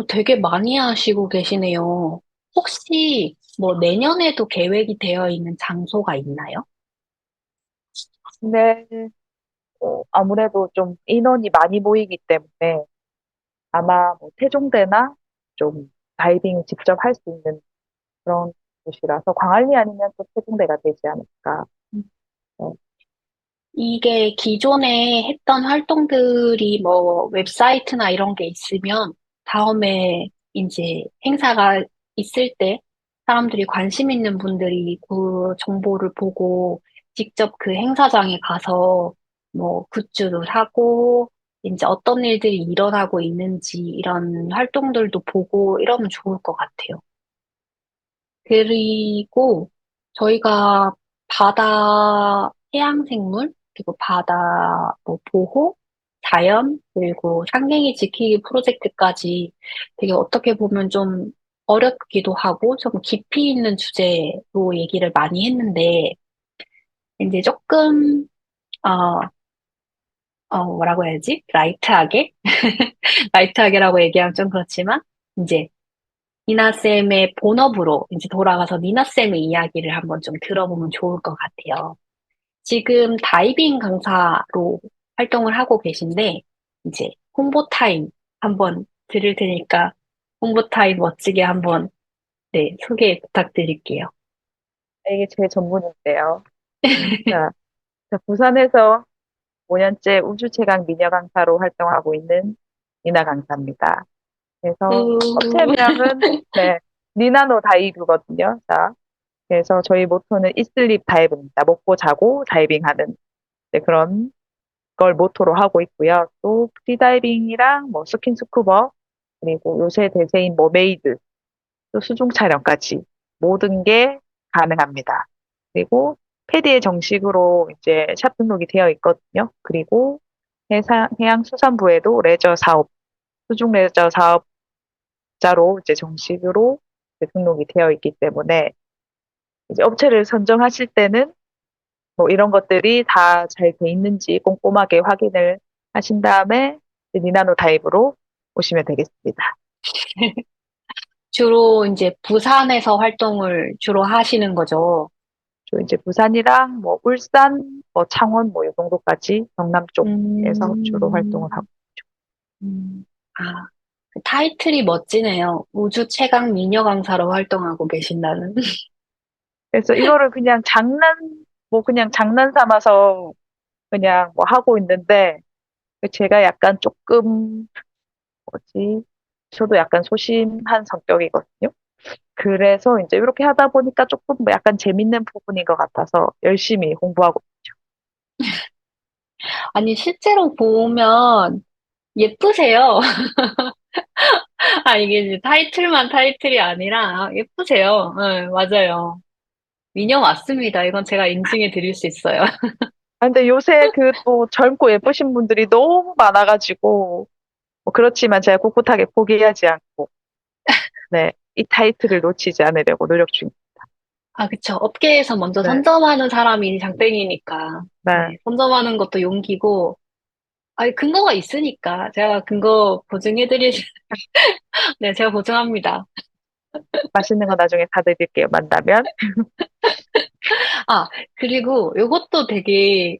되게 많이 하시고 계시네요. 혹시 뭐 내년에도 계획이 되어 있는 장소가 있나요? 근데 아무래도 좀 인원이 많이 모이기 때문에 아마 뭐 태종대나 좀 다이빙 직접 할 수 있는 그런 곳이라서 광안리 아니면 또 태종대가 되지 않을까. 네. 이게 기존에 했던 활동들이 뭐 웹사이트나 이런 게 있으면 다음에 이제 행사가 있을 때 사람들이 관심 있는 분들이 그 정보를 보고 직접 그 행사장에 가서 뭐 굿즈도 사고 이제 어떤 일들이 일어나고 있는지 이런 활동들도 보고 이러면 좋을 것 같아요. 그리고 저희가 바다 해양생물, 그리고 바다 뭐 보호, 자연, 그리고 상갱이 지키기 프로젝트까지 되게 어떻게 보면 좀 어렵기도 하고 좀 깊이 있는 주제로 얘기를 많이 했는데 이제 조금 어, 뭐라고 해야지? 라이트하게? 라이트하게라고 얘기하면 좀 그렇지만 이제 니나쌤의 본업으로 이제 돌아가서 니나쌤의 이야기를 한번 좀 들어보면 좋을 것 같아요. 지금 다이빙 강사로 활동을 하고 계신데, 이제 홍보 타임 한번 들을 테니까 홍보 타임 멋지게 한번, 네, 소개 부탁드릴게요. 이게 제 전문인데요. 자, 자, 부산에서 5년째 우주 최강 미녀 강사로 활동하고 있는 니나 강사입니다. 그래서 우, 업체명은 네, 니나노 다이브거든요. 자, 그래서 저희 모토는 이슬립 다이브입니다. 먹고 자고 다이빙하는 네, 그런 걸 모토로 하고 있고요. 또 프리다이빙이랑 뭐 스킨스쿠버 그리고 요새 대세인 머메이드 또 수중 촬영까지 모든 게 가능합니다. 그리고 패디에 정식으로 이제 샵 등록이 되어 있거든요. 그리고 해양수산부에도 레저 사업, 수중 레저 사업자 자로 이제 정식으로 이제 등록이 되어 있기 때문에 이제 업체를 선정하실 때는 뭐 이런 것들이 다 잘 돼 있는지 꼼꼼하게 확인을 하신 다음에 이제 니나노 타입으로 오시면 되겠습니다. 주로 이제 부산에서 활동을 주로 하시는 거죠. 저 이제 부산이랑 뭐 울산, 뭐 창원 뭐 이 정도까지 경남 쪽에서 주로 활동을 음, 하고. 아, 그 타이틀이 멋지네요. 우주 최강 미녀 강사로 활동하고 계신다는. 그래서 이거를 그냥 뭐 그냥 장난 삼아서 그냥 뭐 하고 있는데 제가 약간 조금 뭐지? 저도 약간 소심한 성격이거든요. 그래서 이제 이렇게 하다 보니까 조금 뭐 약간 재밌는 부분인 것 같아서 열심히 공부하고 있죠. 아니, 실제로 보면 예쁘세요. 아, 이게 이제 타이틀만 타이틀이 아니라 예쁘세요. 네, 맞아요. 미녀 맞습니다. 이건 제가 인증해 드릴 수 있어요. 아, 근데 요새 그 또 젊고 예쁘신 분들이 너무 많아가지고 뭐 그렇지만 제가 꿋꿋하게 포기하지 않고 네, 이 타이틀을 놓치지 않으려고 노력 중입니다. 아, 그쵸. 업계에서 먼저 네, 선점하는 사람이 장땡이니까. 네, 네, 선점하는 것도 용기고, 아니, 근거가 있으니까. 제가 근거 보증해 드릴, 네, 제가 보증합니다. 맛있는 거 나중에 사드릴게요. 만나면. 아, 그리고 이것도 되게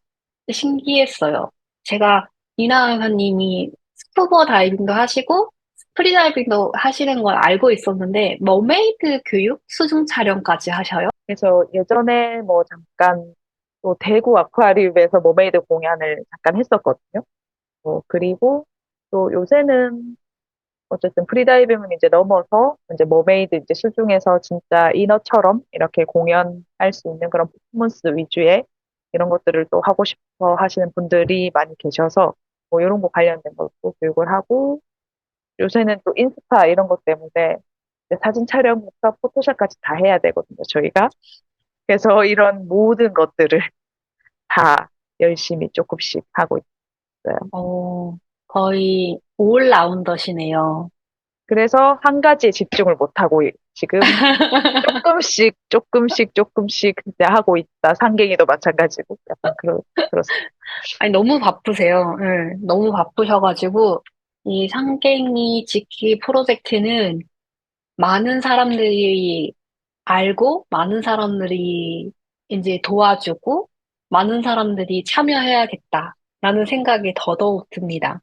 신기했어요. 제가 이나 강사님이 스쿠버 다이빙도 하시고 프리다이빙도 하시는 걸 알고 있었는데 머메이드 교육 수중 촬영까지 하셔요? 그래서 예전에 뭐 잠깐 또 대구 아쿠아리움에서 머메이드 공연을 잠깐 했었거든요. 그리고 또 요새는 어쨌든 프리다이빙은 이제 넘어서 이제 머메이드 이제 수중에서 진짜 인어처럼 이렇게 공연할 수 있는 그런 퍼포먼스 위주의 이런 것들을 또 하고 싶어 하시는 분들이 많이 계셔서 뭐 이런 거 관련된 것도 교육을 하고 요새는 또 인스타 이런 것 때문에 이제 사진 촬영부터 포토샵까지 다 해야 되거든요, 저희가. 그래서 이런 모든 것들을 다 열심히 조금씩 하고 있어요. 어, 거의 올라운더시네요. 그래서 한 가지에 집중을 못하고 지금 조금씩 이제 하고 있다. 상갱이도 마찬가지고 약간 그렇습니다. 아니, 너무 바쁘세요. 네, 너무 바쁘셔가지고 이 상갱이 지키기 프로젝트는 많은 사람들이 알고 많은 사람들이 이제 도와주고 많은 사람들이 참여해야겠다라는 생각이 더더욱 듭니다.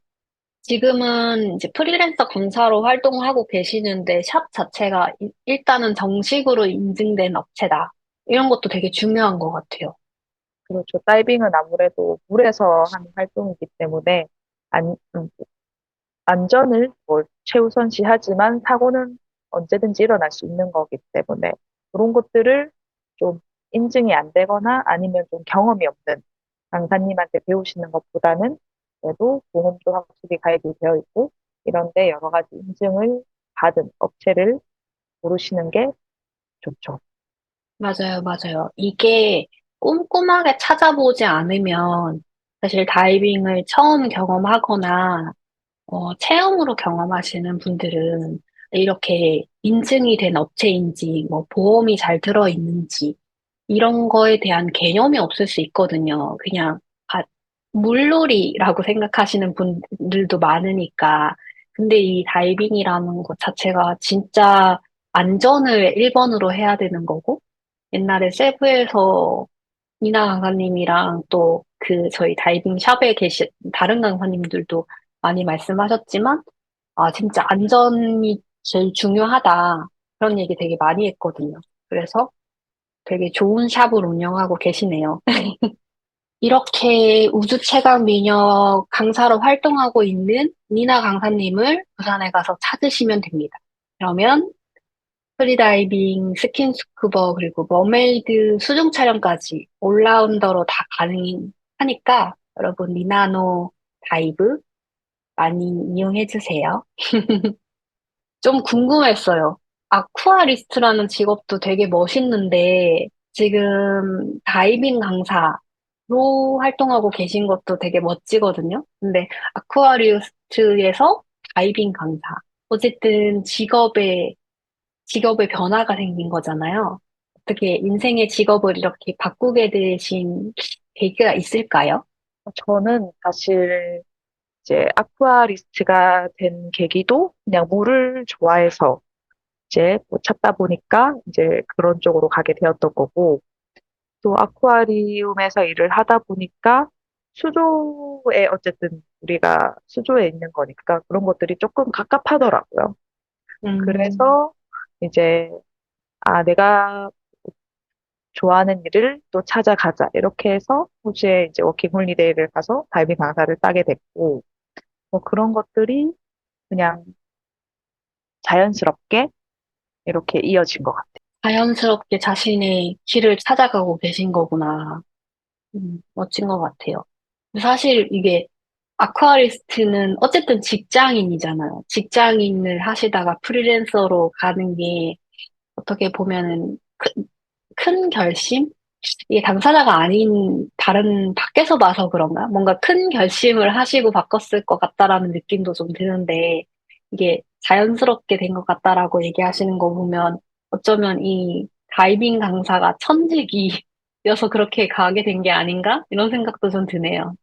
지금은 이제 프리랜서 강사로 활동하고 계시는데 샵 자체가 일단은 정식으로 인증된 업체다. 이런 것도 되게 중요한 것 같아요. 그렇죠. 다이빙은 아무래도 물에서 하는 활동이기 때문에 안, 안전을 뭐 최우선시하지만 사고는 언제든지 일어날 수 있는 거기 때문에 그런 것들을 좀 인증이 안 되거나 아니면 좀 경험이 없는 강사님한테 배우시는 것보다는 그래도 보험도 확실히 가입이 되어 있고 이런데 여러 가지 인증을 받은 업체를 고르시는 게 좋죠. 맞아요, 맞아요. 이게 꼼꼼하게 찾아보지 않으면 사실 다이빙을 처음 경험하거나 체험으로 경험하시는 분들은 이렇게 인증이 된 업체인지, 뭐, 보험이 잘 들어있는지, 이런 거에 대한 개념이 없을 수 있거든요. 그냥, 아, 물놀이라고 생각하시는 분들도 많으니까. 근데 이 다이빙이라는 것 자체가 진짜 안전을 1번으로 해야 되는 거고, 옛날에 세부에서 이나 강사님이랑 또 그 저희 다이빙 샵에 계신 다른 강사님들도 많이 말씀하셨지만, 아, 진짜 안전이 제일 중요하다. 그런 얘기 되게 많이 했거든요. 그래서 되게 좋은 샵을 운영하고 계시네요. 이렇게 우주 최강 미녀 강사로 활동하고 있는 니나 강사님을 부산에 가서 찾으시면 됩니다. 그러면 프리다이빙, 스킨스쿠버, 그리고 머메이드 수중 촬영까지 올라운더로 다 가능하니까 여러분 니나노 다이브 많이 이용해 주세요. 좀 궁금했어요. 아쿠아리스트라는 직업도 되게 멋있는데 지금 다이빙 강사로 활동하고 계신 것도 되게 멋지거든요. 근데 아쿠아리스트에서 다이빙 강사. 어쨌든 직업의 변화가 생긴 거잖아요. 어떻게 인생의 직업을 이렇게 바꾸게 되신 계기가 있을까요? 저는 사실 이제 아쿠아리스트가 된 계기도 그냥 물을 좋아해서 이제 뭐 찾다 보니까 이제 그런 쪽으로 가게 되었던 거고, 또 아쿠아리움에서 일을 하다 보니까 수조에 어쨌든 우리가 수조에 있는 거니까 그런 것들이 조금 갑갑하더라고요. 음, 그래서 이제 내가 좋아하는 일을 또 찾아가자 이렇게 해서 호주에 이제 워킹 홀리데이를 가서 다이빙 강사를 따게 됐고, 뭐 그런 것들이 그냥 자연스럽게 이렇게 이어진 것 같아요. 자연스럽게 자신의 길을 찾아가고 계신 거구나. 멋진 것 같아요. 사실 이게 아쿠아리스트는 어쨌든 직장인이잖아요. 직장인을 하시다가 프리랜서로 가는 게 어떻게 보면은 큰 결심? 이게 당사자가 아닌 다른 밖에서 봐서 그런가? 뭔가 큰 결심을 하시고 바꿨을 것 같다라는 느낌도 좀 드는데 이게 자연스럽게 된 것 같다라고 얘기하시는 거 보면 어쩌면 이 다이빙 강사가 천직이어서 그렇게 가게 된 게 아닌가? 이런 생각도 좀 드네요.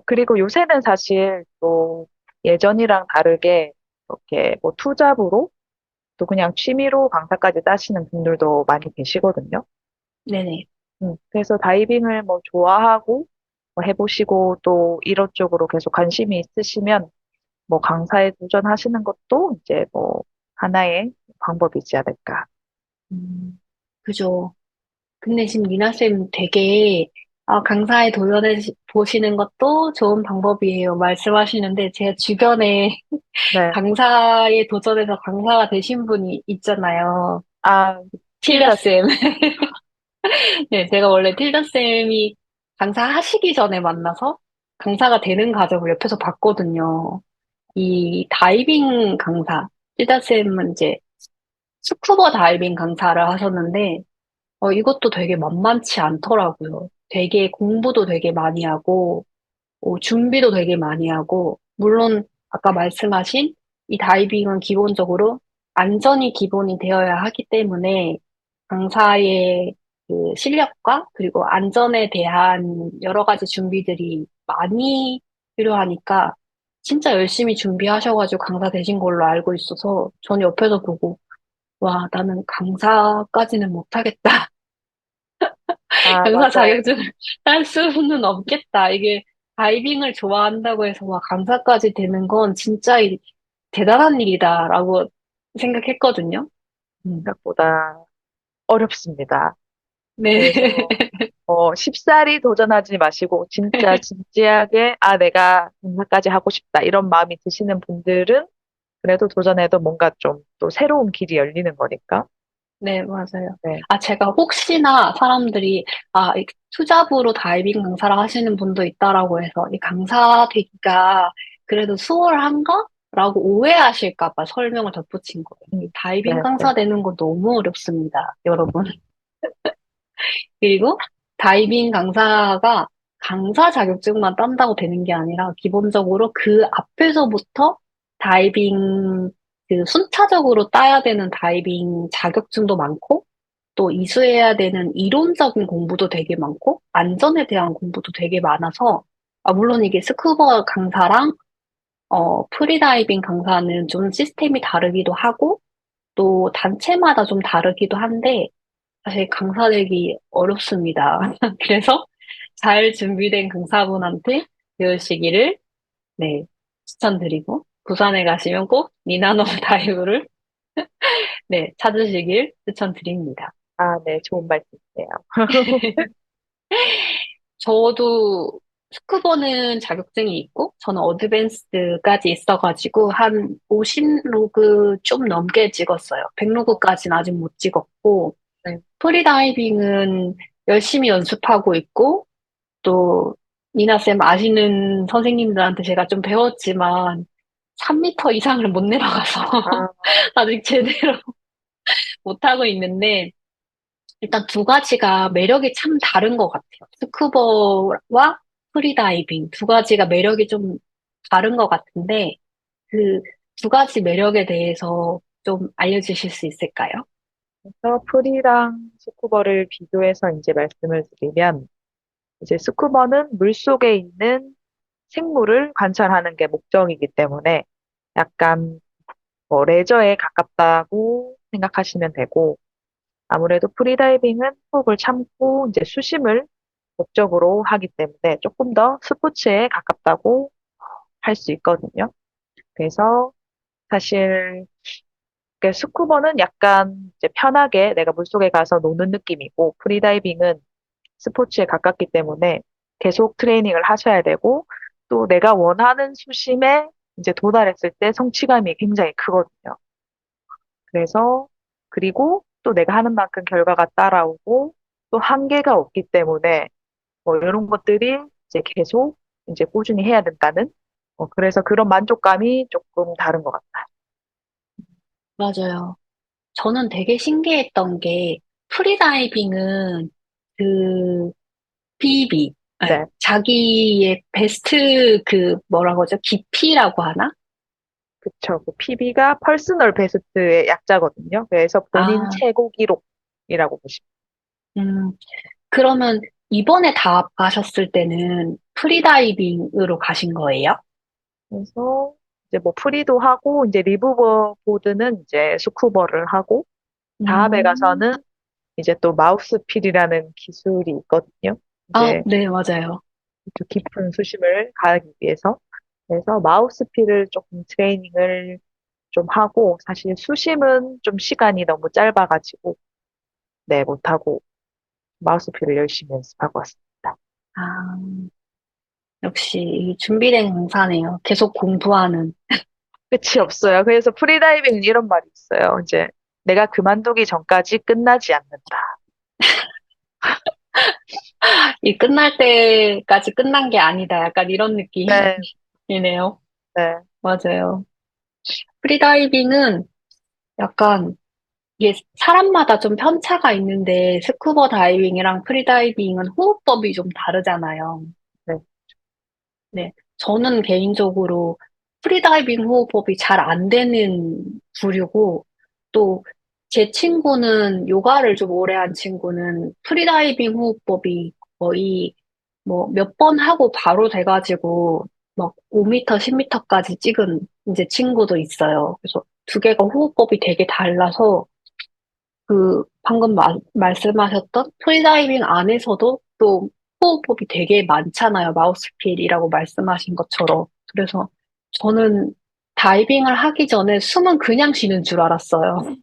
그리고 요새는 사실 또 예전이랑 다르게 이렇게 뭐 투잡으로 또 그냥 취미로 강사까지 따시는 분들도 많이 계시거든요. 네네. 그래서 다이빙을 뭐 좋아하고 뭐 해보시고 또 이런 쪽으로 계속 관심이 있으시면 뭐 강사에 도전하시는 것도 이제 뭐 하나의 방법이지 않을까. 그죠. 근데 지금 미나쌤 되게 강사에 도전해 보시는 것도 좋은 방법이에요. 말씀하시는데 제 주변에 네. 강사에 도전해서 강사가 되신 분이 있잖아요. 아, 틸다 틸다쌤. 네, 제가 원래 틸다쌤이 강사하시기 전에 만나서 강사가 되는 과정을 옆에서 봤거든요. 이 다이빙 강사. 틸다쌤은 이제 스쿠버 다이빙 강사를 하셨는데 이것도 되게 만만치 않더라고요. 되게 공부도 되게 많이 하고, 준비도 되게 많이 하고, 물론 아까 말씀하신 이 다이빙은 기본적으로 안전이 기본이 되어야 하기 때문에 강사의 그 실력과 그리고 안전에 대한 여러 가지 준비들이 많이 필요하니까 진짜 열심히 준비하셔가지고 강사 되신 걸로 알고 있어서 전 옆에서 보고, 와, 나는 강사까지는 못하겠다. 아, 강사 맞아요. 자격증을 딸 수는 없겠다. 이게 다이빙을 좋아한다고 해서 와, 강사까지 되는 건 진짜 대단한 일이다라고 생각했거든요. 음. 생각보다 어렵습니다. 네. 그래서 쉽사리 도전하지 마시고 진짜 진지하게 내가 강사까지 하고 싶다 이런 마음이 드시는 분들은 그래도 도전해도 뭔가 좀 또 새로운 길이 열리는 거니까. 네, 맞아요. 네. 제가 혹시나 사람들이, 이 투잡으로 다이빙 강사를 하시는 분도 있다라고 해서, 이 강사 되기가 그래도 수월한가? 라고 오해하실까 봐 설명을 덧붙인 거예요. 이 네, 다이빙 네. 강사 되는 거 너무 어렵습니다, 여러분. 그리고 다이빙 강사가 강사 자격증만 딴다고 되는 게 아니라 기본적으로 그 앞에서부터 다이빙 그 순차적으로 따야 되는 다이빙 자격증도 많고 또 이수해야 되는 이론적인 공부도 되게 많고 안전에 대한 공부도 되게 많아서 물론 이게 스쿠버 강사랑 프리다이빙 강사는 좀 시스템이 다르기도 하고 또 단체마다 좀 다르기도 한데 사실 강사 되기 어렵습니다. 그래서 잘 준비된 강사분한테 배우시기를 네, 추천드리고 부산에 가시면 꼭 니나노 다이브를 네, 찾으시길 추천드립니다. 네, 좋은 말씀이세요. 저도 스쿠버는 자격증이 있고 저는 어드밴스드까지 있어가지고 한 50로그 좀 넘게 찍었어요. 100로그까지는 아직 못 찍었고 네. 프리다이빙은 열심히 연습하고 있고 또 니나쌤 아시는 선생님들한테 제가 좀 배웠지만 3미터 이상을 못 내려가서 아, 아직 제대로 못하고 있는데 일단 두 가지가 매력이 참 다른 것 같아요. 스쿠버와 프리다이빙 두 가지가 매력이 좀 다른 것 같은데 두 가지 매력에 대해서 좀 알려주실 수 있을까요? 그래서 프리랑 스쿠버를 비교해서 이제 말씀을 드리면, 이제 스쿠버는 물속에 있는 생물을 관찰하는 게 목적이기 때문에 약간 뭐 레저에 가깝다고 생각하시면 되고, 아무래도 프리다이빙은 호흡을 참고 이제 수심을 목적으로 하기 때문에 조금 더 스포츠에 가깝다고 할 수 있거든요. 그래서 사실 스쿠버는 약간 이제 편하게 내가 물속에 가서 노는 느낌이고, 프리다이빙은 스포츠에 가깝기 때문에 계속 트레이닝을 하셔야 되고, 또 내가 원하는 수심에 이제 도달했을 때 성취감이 굉장히 크거든요. 그래서, 그리고 또 내가 하는 만큼 결과가 따라오고, 또 한계가 없기 때문에, 뭐 이런 것들이 이제 계속 이제 꾸준히 해야 된다는, 그래서 그런 만족감이 조금 다른 것 같아요. 맞아요. 저는 되게 신기했던 게 프리다이빙은 그 PB, 네, 자기의 베스트 그 뭐라고 하죠? 깊이라고 하나? 그쵸. 그 PB가 퍼스널 베스트의 약자거든요. 그래서 본인 아, 최고 기록이라고 보시면. 음, 그러면 이번에 다 가셨을 때는 프리다이빙으로 가신 거예요? 그래서 이제 뭐 프리도 하고, 이제 리브버 보드는 이제 스쿠버를 하고, 다음에 음, 가서는 이제 또 마우스필이라는 기술이 있거든요. 아, 이제 네, 맞아요. 좀 깊은 수심을 가기 위해서. 그래서 마우스필을 조금 트레이닝을 좀 하고, 사실 수심은 좀 시간이 너무 짧아가지고, 네, 못하고 마우스필을 열심히 연습하고 왔습니다. 아, 역시 준비된 강사네요. 계속 공부하는. 끝이 없어요. 그래서 프리다이빙은 이런 말이 있어요. 이제 내가 그만두기 전까지 끝나지 않는다. 이 끝날 때까지 끝난 게 아니다. 약간 이런 네, 느낌이네요. 네, 맞아요. 프리다이빙은 약간 이게 사람마다 좀 편차가 있는데 스쿠버 다이빙이랑 프리다이빙은 호흡법이 좀 다르잖아요. 네. 네. 저는 개인적으로 프리다이빙 호흡법이 잘 안 되는 부류고 또 제 친구는 요가를 좀 오래 한 친구는 프리다이빙 호흡법이 거의 뭐 몇 번 하고 바로 돼가지고 막 5m, 10m까지 찍은 이제 친구도 있어요. 그래서 두 개가 호흡법이 되게 달라서 그 방금 말씀하셨던 프리다이빙 안에서도 또 호흡법이 되게 많잖아요. 마우스필이라고 말씀하신 것처럼. 그래서 저는 다이빙을 하기 전에 숨은 그냥 쉬는 줄 알았어요.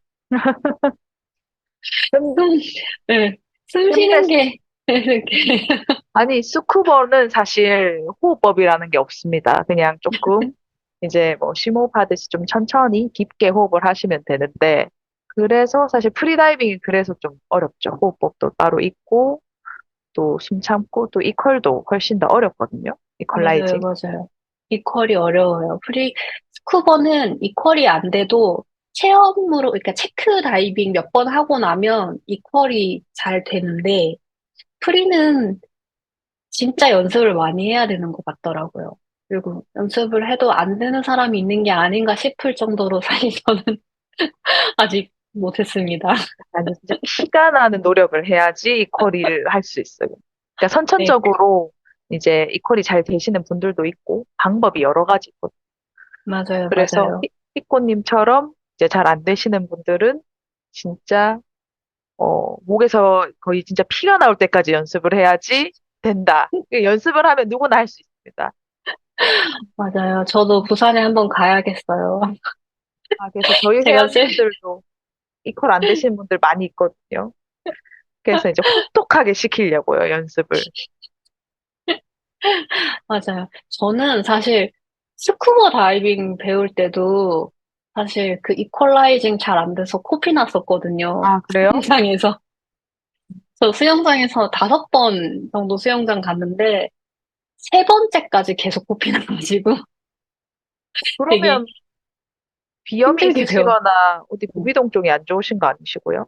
근- 숨, 네, 숨 근데, 쉬는 게 이렇게. 아니, 스쿠버는 사실 호흡법이라는 게 없습니다. 그냥 조금 이제 뭐 심호흡하듯이 좀 천천히 깊게 호흡을 하시면 되는데, 그래서 사실 프리다이빙이 그래서 좀 어렵죠. 호흡법도 따로 있고, 또 숨 참고, 또 이퀄도 훨씬 더 어렵거든요. 맞아요, 이퀄라이징. 맞아요. 이퀄이 어려워요. 스쿠버는 이퀄이 안 돼도 체험으로, 그러니까 체크 다이빙 몇 번 하고 나면 이퀄이 잘 되는데, 프리는 진짜 연습을 많이 해야 되는 것 같더라고요. 그리고 연습을 해도 안 되는 사람이 있는 게 아닌가 싶을 정도로 사실 저는 아직 못했습니다. 아니, 진짜 피가 나는 노력을 해야지 이퀄리를 할 수 있어요. 그러니까 네, 선천적으로 이제 이퀄이 잘 되시는 분들도 있고 방법이 여러 가지 있거든요. 맞아요, 그래서 맞아요. 피코님처럼 이제 잘 안 되시는 분들은 진짜 목에서 거의 진짜 피가 나올 때까지 연습을 해야지 된다. 연습을 하면 누구나 할 수 있습니다. 맞아요. 저도 부산에 한번 가야겠어요. 아, 그래서 저희 제가 회원님들도 이퀄 안 되시는 분들 많이 있거든요. 그래서 이제 혹독하게 시키려고요, 연습을. 맞아요. 저는 사실 스쿠버 다이빙 배울 때도 사실 그 이퀄라이징 잘 안 돼서 코피 났었거든요. 아, 그래요? 수영장에서. 저 수영장에서 5번 정도 수영장 갔는데 세 번째까지 계속 코피 나가지고 되게 그러면 비염이 힘들게 배웠어요. 있으시거나 어디 부비동 쪽이 안 좋으신 거 아니시고요?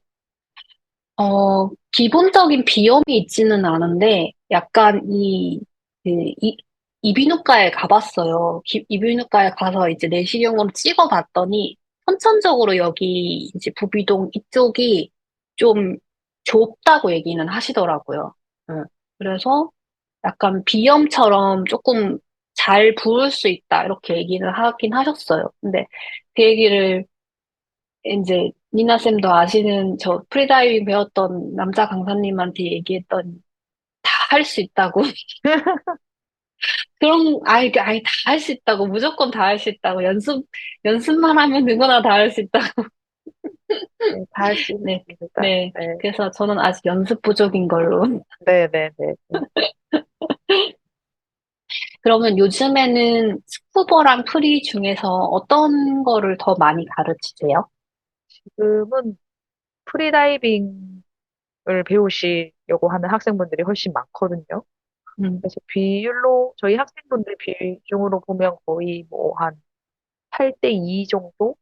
기본적인 비염이 있지는 않은데 약간 이비인후과에 가봤어요. 이비인후과에 가서 이제 내시경으로 찍어봤더니 선천적으로 여기 이제 부비동 이쪽이 좀 좁다고 얘기는 하시더라고요. 응. 그래서 약간 비염처럼 조금 잘 부을 수 있다 이렇게 얘기를 하긴 하셨어요. 근데 그 얘기를 이제 니나 쌤도 아시는 저 프리다이빙 배웠던 남자 강사님한테 얘기했더니 다 할 수 있다고. 그럼, 아이, 다 할 수 있다고. 무조건 다 할 수 있다고. 연습만 하면 누구나 다 할 수 있다고. 네, 다 할 수 네, 있습니다. 네. 네, 그래서 저는 아직 연습 부족인 걸로. 네, 네, 네. 네. 그러면 요즘에는 스쿠버랑 프리 중에서 어떤 거를 더 많이 가르치세요? 지금은 프리다이빙을 배우시려고 하는 학생분들이 훨씬 많거든요. 음, 그래서 비율로 저희 학생분들 비중으로 보면 거의 뭐 한 8대 2 정도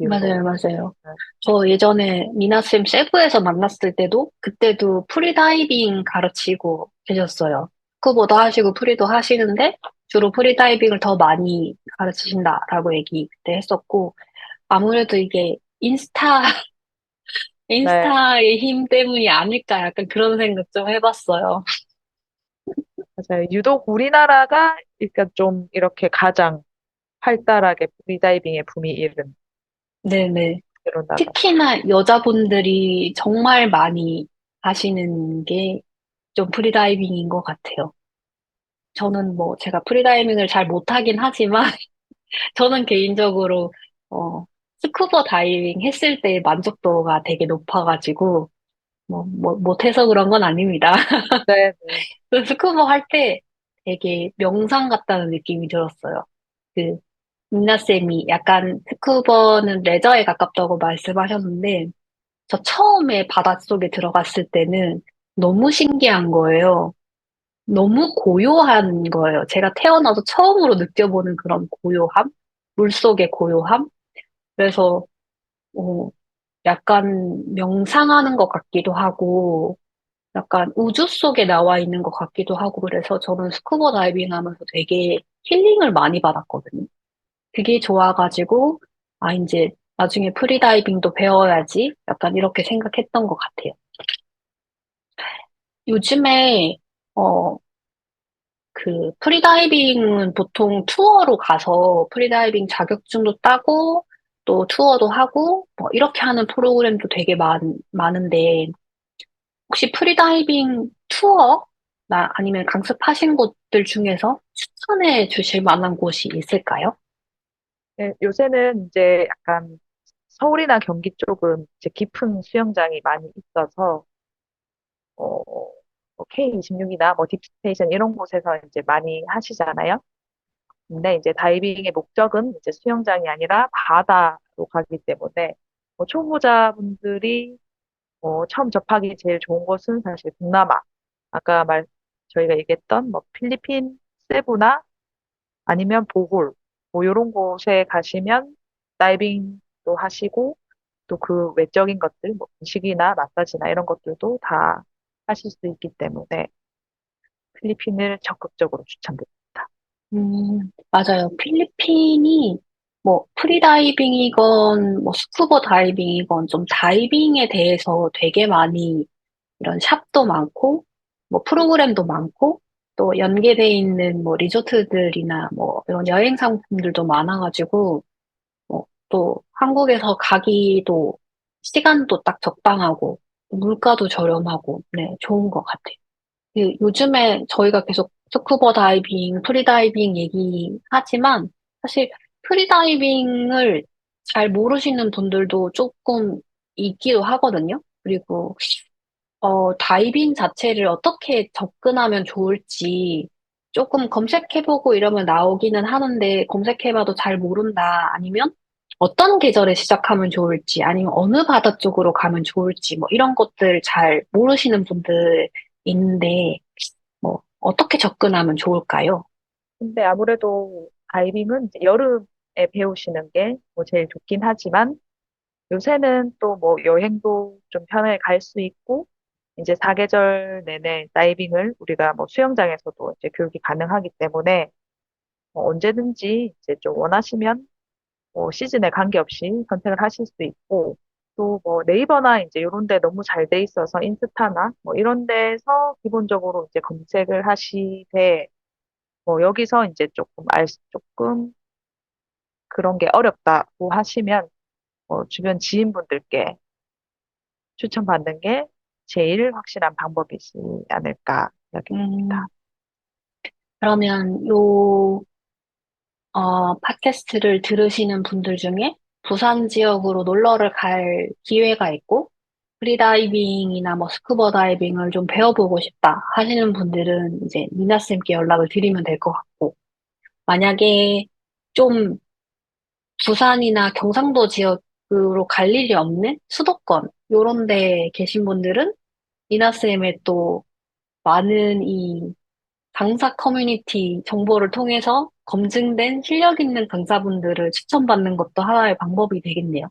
맞아요, 비율로. 맞아요. 네. 저 예전에 미나쌤 세부에서 만났을 때도 그때도 프리다이빙 가르치고 계셨어요. 스쿠버도 하시고 프리도 하시는데 주로 프리다이빙을 더 많이 가르치신다라고 얘기 그때 했었고 아무래도 이게 네, 인스타의 힘 때문이 아닐까 약간 그런 생각 좀 해봤어요. 맞아요. 유독 우리나라가 그러니까 좀 이렇게 가장 활달하게 프리다이빙의 붐이 일은 네네. 그런 나라. 특히나 여자분들이 정말 많이 하시는 게 좀 프리다이빙인 것 같아요. 저는 뭐 제가 프리다이빙을 잘 못하긴 하지만 저는 개인적으로 어 스쿠버 다이빙 했을 때 만족도가 되게 높아가지고 뭐 못해서 그런 건 아닙니다. 네, 네. 그 스쿠버 할 때 되게 명상 같다는 느낌이 들었어요. 그 민나쌤이 약간 스쿠버는 레저에 가깝다고 말씀하셨는데 저 처음에 바닷속에 들어갔을 때는 너무 신기한 거예요. 너무 고요한 거예요. 제가 태어나서 처음으로 느껴보는 그런 고요함? 물속의 고요함? 그래서, 어, 약간 명상하는 것 같기도 하고, 약간 우주 속에 나와 있는 것 같기도 하고, 그래서 저는 스쿠버 다이빙 하면서 되게 힐링을 많이 받았거든요. 그게 좋아가지고, 아, 이제 나중에 프리다이빙도 배워야지. 약간 이렇게 생각했던 것 같아요. 요즘에, 어, 그 프리다이빙은 보통 투어로 가서 프리다이빙 자격증도 따고 또 투어도 하고 뭐 이렇게 하는 프로그램도 되게 많은데 혹시 프리다이빙 투어 나 아니면 강습하신 곳들 중에서 추천해 주실 만한 곳이 있을까요? 네, 요새는 이제 약간 서울이나 경기 쪽은 이제 깊은 수영장이 많이 있어서 어, 뭐 K26이나 뭐 딥스테이션 이런 곳에서 이제 많이 하시잖아요. 근데 이제 다이빙의 목적은 이제 수영장이 아니라 바다로 가기 때문에 뭐 초보자분들이 처음 접하기 제일 좋은 곳은 사실 동남아. 아까 저희가 얘기했던 뭐 필리핀, 세부나 아니면 보홀, 뭐 이런 곳에 가시면 다이빙도 하시고 또 그 외적인 것들, 뭐 음식이나 마사지나 이런 것들도 다 하실 수 있기 때문에 필리핀을 적극적으로 추천드립니다. 맞아요. 필리핀이 뭐 프리다이빙이건 뭐 스쿠버 다이빙이건 좀 다이빙에 대해서 되게 많이 이런 샵도 많고, 뭐 프로그램도 많고, 또 연계돼 있는 뭐 리조트들이나 뭐 이런 여행 상품들도 많아가지고, 또 한국에서 가기도 시간도 딱 적당하고, 물가도 저렴하고, 네, 좋은 것 같아요. 요즘에 저희가 계속 스쿠버 다이빙, 프리다이빙 얘기하지만, 사실 프리다이빙을 잘 모르시는 분들도 조금 있기도 하거든요. 그리고 다이빙 자체를 어떻게 접근하면 좋을지 조금 검색해보고 이러면 나오기는 하는데 검색해봐도 잘 모른다. 아니면 어떤 계절에 시작하면 좋을지, 아니면 어느 바다 쪽으로 가면 좋을지, 뭐 이런 것들 잘 모르시는 분들 있는데, 뭐 어떻게 접근하면 좋을까요? 근데 아무래도 다이빙은 이제 여름에 배우시는 게 뭐 제일 좋긴 하지만 요새는 또 뭐 여행도 좀 편하게 갈 수 있고 이제 사계절 내내 다이빙을 우리가 뭐 수영장에서도 이제 교육이 가능하기 때문에 뭐 언제든지 이제 좀 원하시면 뭐 시즌에 관계없이 선택을 하실 수 있고 또 뭐 네이버나 이제 이런 데 너무 잘 돼 있어서 인스타나 뭐 이런 데서 기본적으로 이제 검색을 하시되 뭐 여기서 이제 조금 그런 게 어렵다고 하시면 주변 지인분들께 추천받는 게 제일 확실한 방법이지 않을까 음, 생각합니다. 그러면 팟캐스트를 들으시는 분들 중에 부산 지역으로 놀러를 갈 기회가 있고, 프리다이빙이나 뭐 스쿠버 다이빙을 좀 배워보고 싶다 하시는 분들은 이제 미나쌤께 연락을 드리면 될 것 같고, 만약에 좀 부산이나 경상도 지역으로 갈 일이 없는 수도권, 요런 데 계신 분들은 미나쌤의 또 많은 이 강사 커뮤니티 정보를 통해서 검증된 실력 있는 강사분들을 추천받는 것도 하나의 방법이 되겠네요.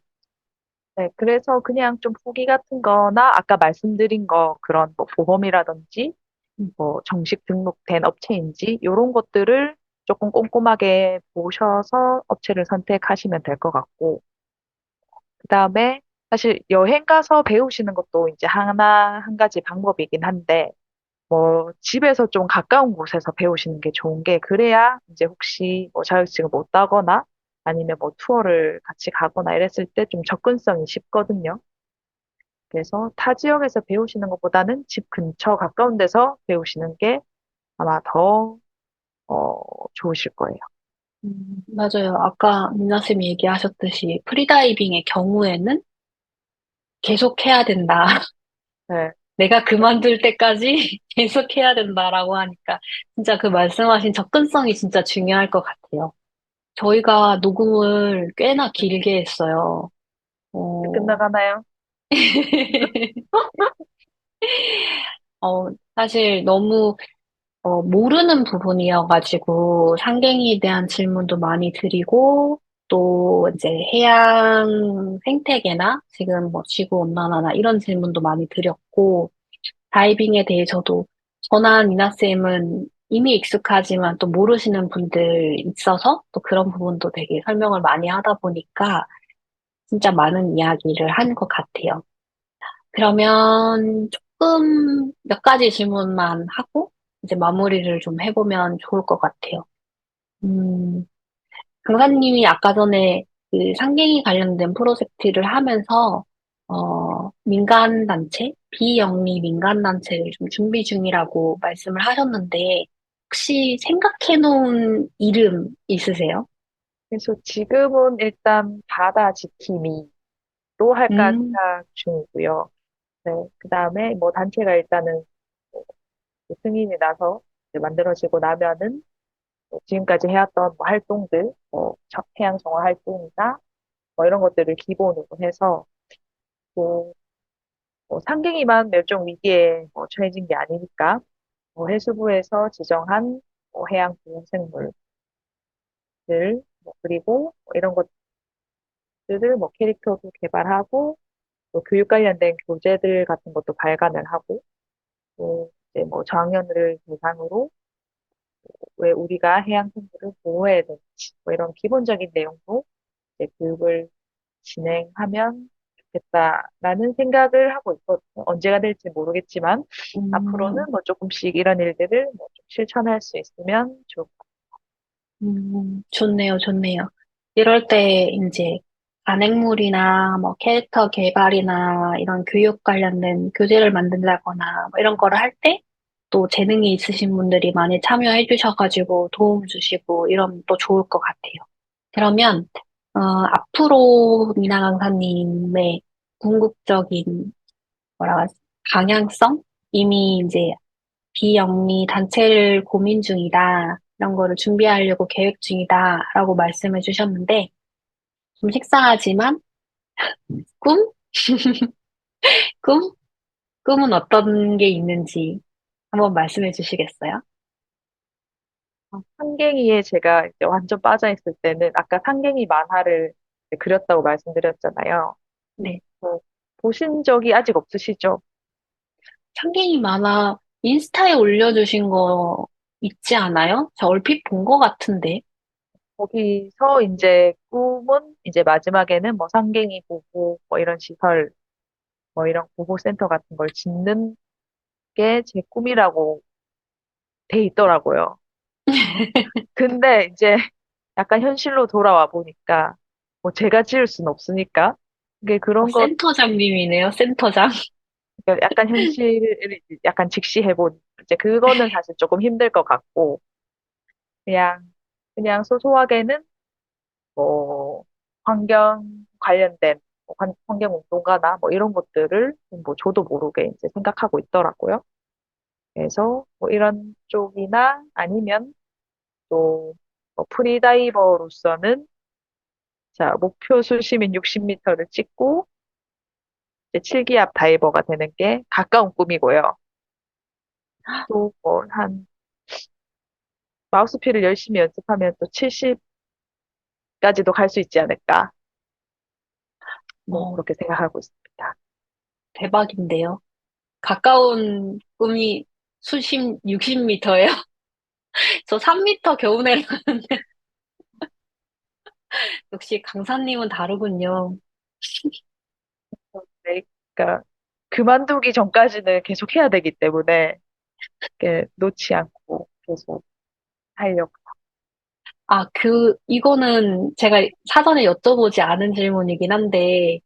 네, 그래서 그냥 좀 후기 같은 거나 아까 말씀드린 거 그런 뭐 보험이라든지 음, 뭐 정식 등록된 업체인지 이런 것들을 조금 꼼꼼하게 보셔서 업체를 선택하시면 될 것 같고 그다음에 사실 여행 가서 배우시는 것도 이제 하나 한 가지 방법이긴 한데 뭐 집에서 좀 가까운 곳에서 배우시는 게 좋은 게 그래야 이제 혹시 뭐 자격증을 못 따거나 아니면 뭐 투어를 같이 가거나 이랬을 때 좀 접근성이 쉽거든요. 그래서 타 지역에서 배우시는 것보다는 집 근처 가까운 데서 배우시는 게 아마 더 좋으실 거예요. 맞아요. 아까 민나쌤이 얘기하셨듯이 프리다이빙의 경우에는 계속 해야 된다. 네, 내가 그만둘 때까지 계속 해야 된다라고 하니까 진짜 그 말씀하신 접근성이 진짜 중요할 것 같아요. 저희가 녹음을 꽤나 네. 길게 했어요. 어, 끝나가나요? 사실 너무 모르는 부분이어가지고 상갱이에 대한 질문도 많이 드리고 또 이제 해양 생태계나 지금 뭐 지구 온난화나 이런 질문도 많이 드렸고 다이빙에 대해서도 저나 니나 쌤은 이미 익숙하지만 또 모르시는 분들 있어서 또 그런 부분도 되게 설명을 많이 하다 보니까 진짜 많은 이야기를 한 것 같아요. 그러면 조금 몇 가지 질문만 하고 이제 마무리를 좀 해보면 좋을 것 같아요. 음, 강사님이 아까 전에 그 상갱이 관련된 프로젝트를 하면서 민간단체, 비영리 민간단체를 좀 준비 중이라고 말씀을 하셨는데 혹시 생각해 놓은 이름 있으세요? 그래서 지금은 일단 바다 지킴이로 할까 음, 생각 중이고요. 네, 그다음에 뭐 단체가 일단은 뭐 승인이 나서 이제 만들어지고 나면은 뭐 지금까지 해왔던 뭐 활동들, 뭐 해양 정화 활동이나 뭐 이런 것들을 기본으로 해서 뭐, 뭐 상갱이만 멸종 위기에 뭐 처해진 게 아니니까 뭐 해수부에서 지정한 뭐 해양 보호생물들 뭐 그리고 뭐 이런 것들을 뭐 캐릭터도 개발하고 또 교육 관련된 교재들 같은 것도 발간을 하고 또 이제 뭐 저학년을 대상으로 왜 우리가 해양 생물을 보호해야 되는지 뭐 이런 기본적인 내용도 이제 교육을 진행하면 좋겠다라는 생각을 하고 있거든요. 언제가 될지 모르겠지만 음, 앞으로는 뭐 조금씩 이런 일들을 뭐좀 실천할 수 있으면 좋을 것 좋네요, 좋네요. 이럴 때 이제 단행물이나 뭐 캐릭터 개발이나 이런 교육 관련된 교재를 만든다거나 뭐 이런 거를 할 때 또 재능이 있으신 분들이 많이 참여해 주셔가지고 도움 주시고 이러면 또 좋을 것 같아요. 그러면 앞으로 미나 강사님의 궁극적인 뭐라 하지? 방향성? 이미 이제 비영리 단체를 고민 중이다. 이런 거를 준비하려고 계획 중이다. 라고 말씀해 주셨는데, 좀 식상하지만, 꿈? 꿈? 꿈은 어떤 게 있는지 한번 말씀해 주시겠어요? 상갱이에 제가 이제 완전 빠져 있을 때는 아까 상갱이 만화를 이제 그렸다고 말씀드렸잖아요. 네. 뭐 보신 적이 아직 없으시죠? 상갱이 만화 인스타에 올려주신 거 있지 않아요? 저 얼핏 본 거 같은데. 거기서 이제 꿈은 이제 마지막에는 뭐 상갱이 보호 뭐 이런 시설 뭐 이런 보호센터 같은 걸 짓는 게 제 꿈이라고 돼 있더라고요. 근데 이제 약간 현실로 돌아와 보니까 뭐 제가 지을 순 없으니까 이게 그런 것 센터장님이네요, 센터장. 약간 현실을 약간 직시해 본 이제 그거는 사실 조금 힘들 것 같고 그냥 소소하게는 뭐 환경 관련된 뭐 환경 운동가나 뭐 이런 것들을 뭐 저도 모르게 이제 생각하고 있더라고요. 그래서 뭐 이런 쪽이나 아니면 또 뭐 프리다이버로서는 자 목표 수심인 60m를 찍고 이제 7기압 다이버가 되는 게 가까운 꿈이고요. 또 뭐 한 마우스피를 열심히 연습하면 또 70까지도 갈 수 있지 않을까 뭐 어, 그렇게 생각하고 있습니다. 대박인데요. 가까운 꿈이 수심 60m예요? 저 3m 겨우 내려가는데. 역시 강사님은 다르군요. 네, 그러니까 그만두기 전까지는 계속 해야 되기 때문에 이렇게 놓지 않고 계속 하려고. 아, 이거는 제가 사전에 여쭤보지 않은 질문이긴 한데,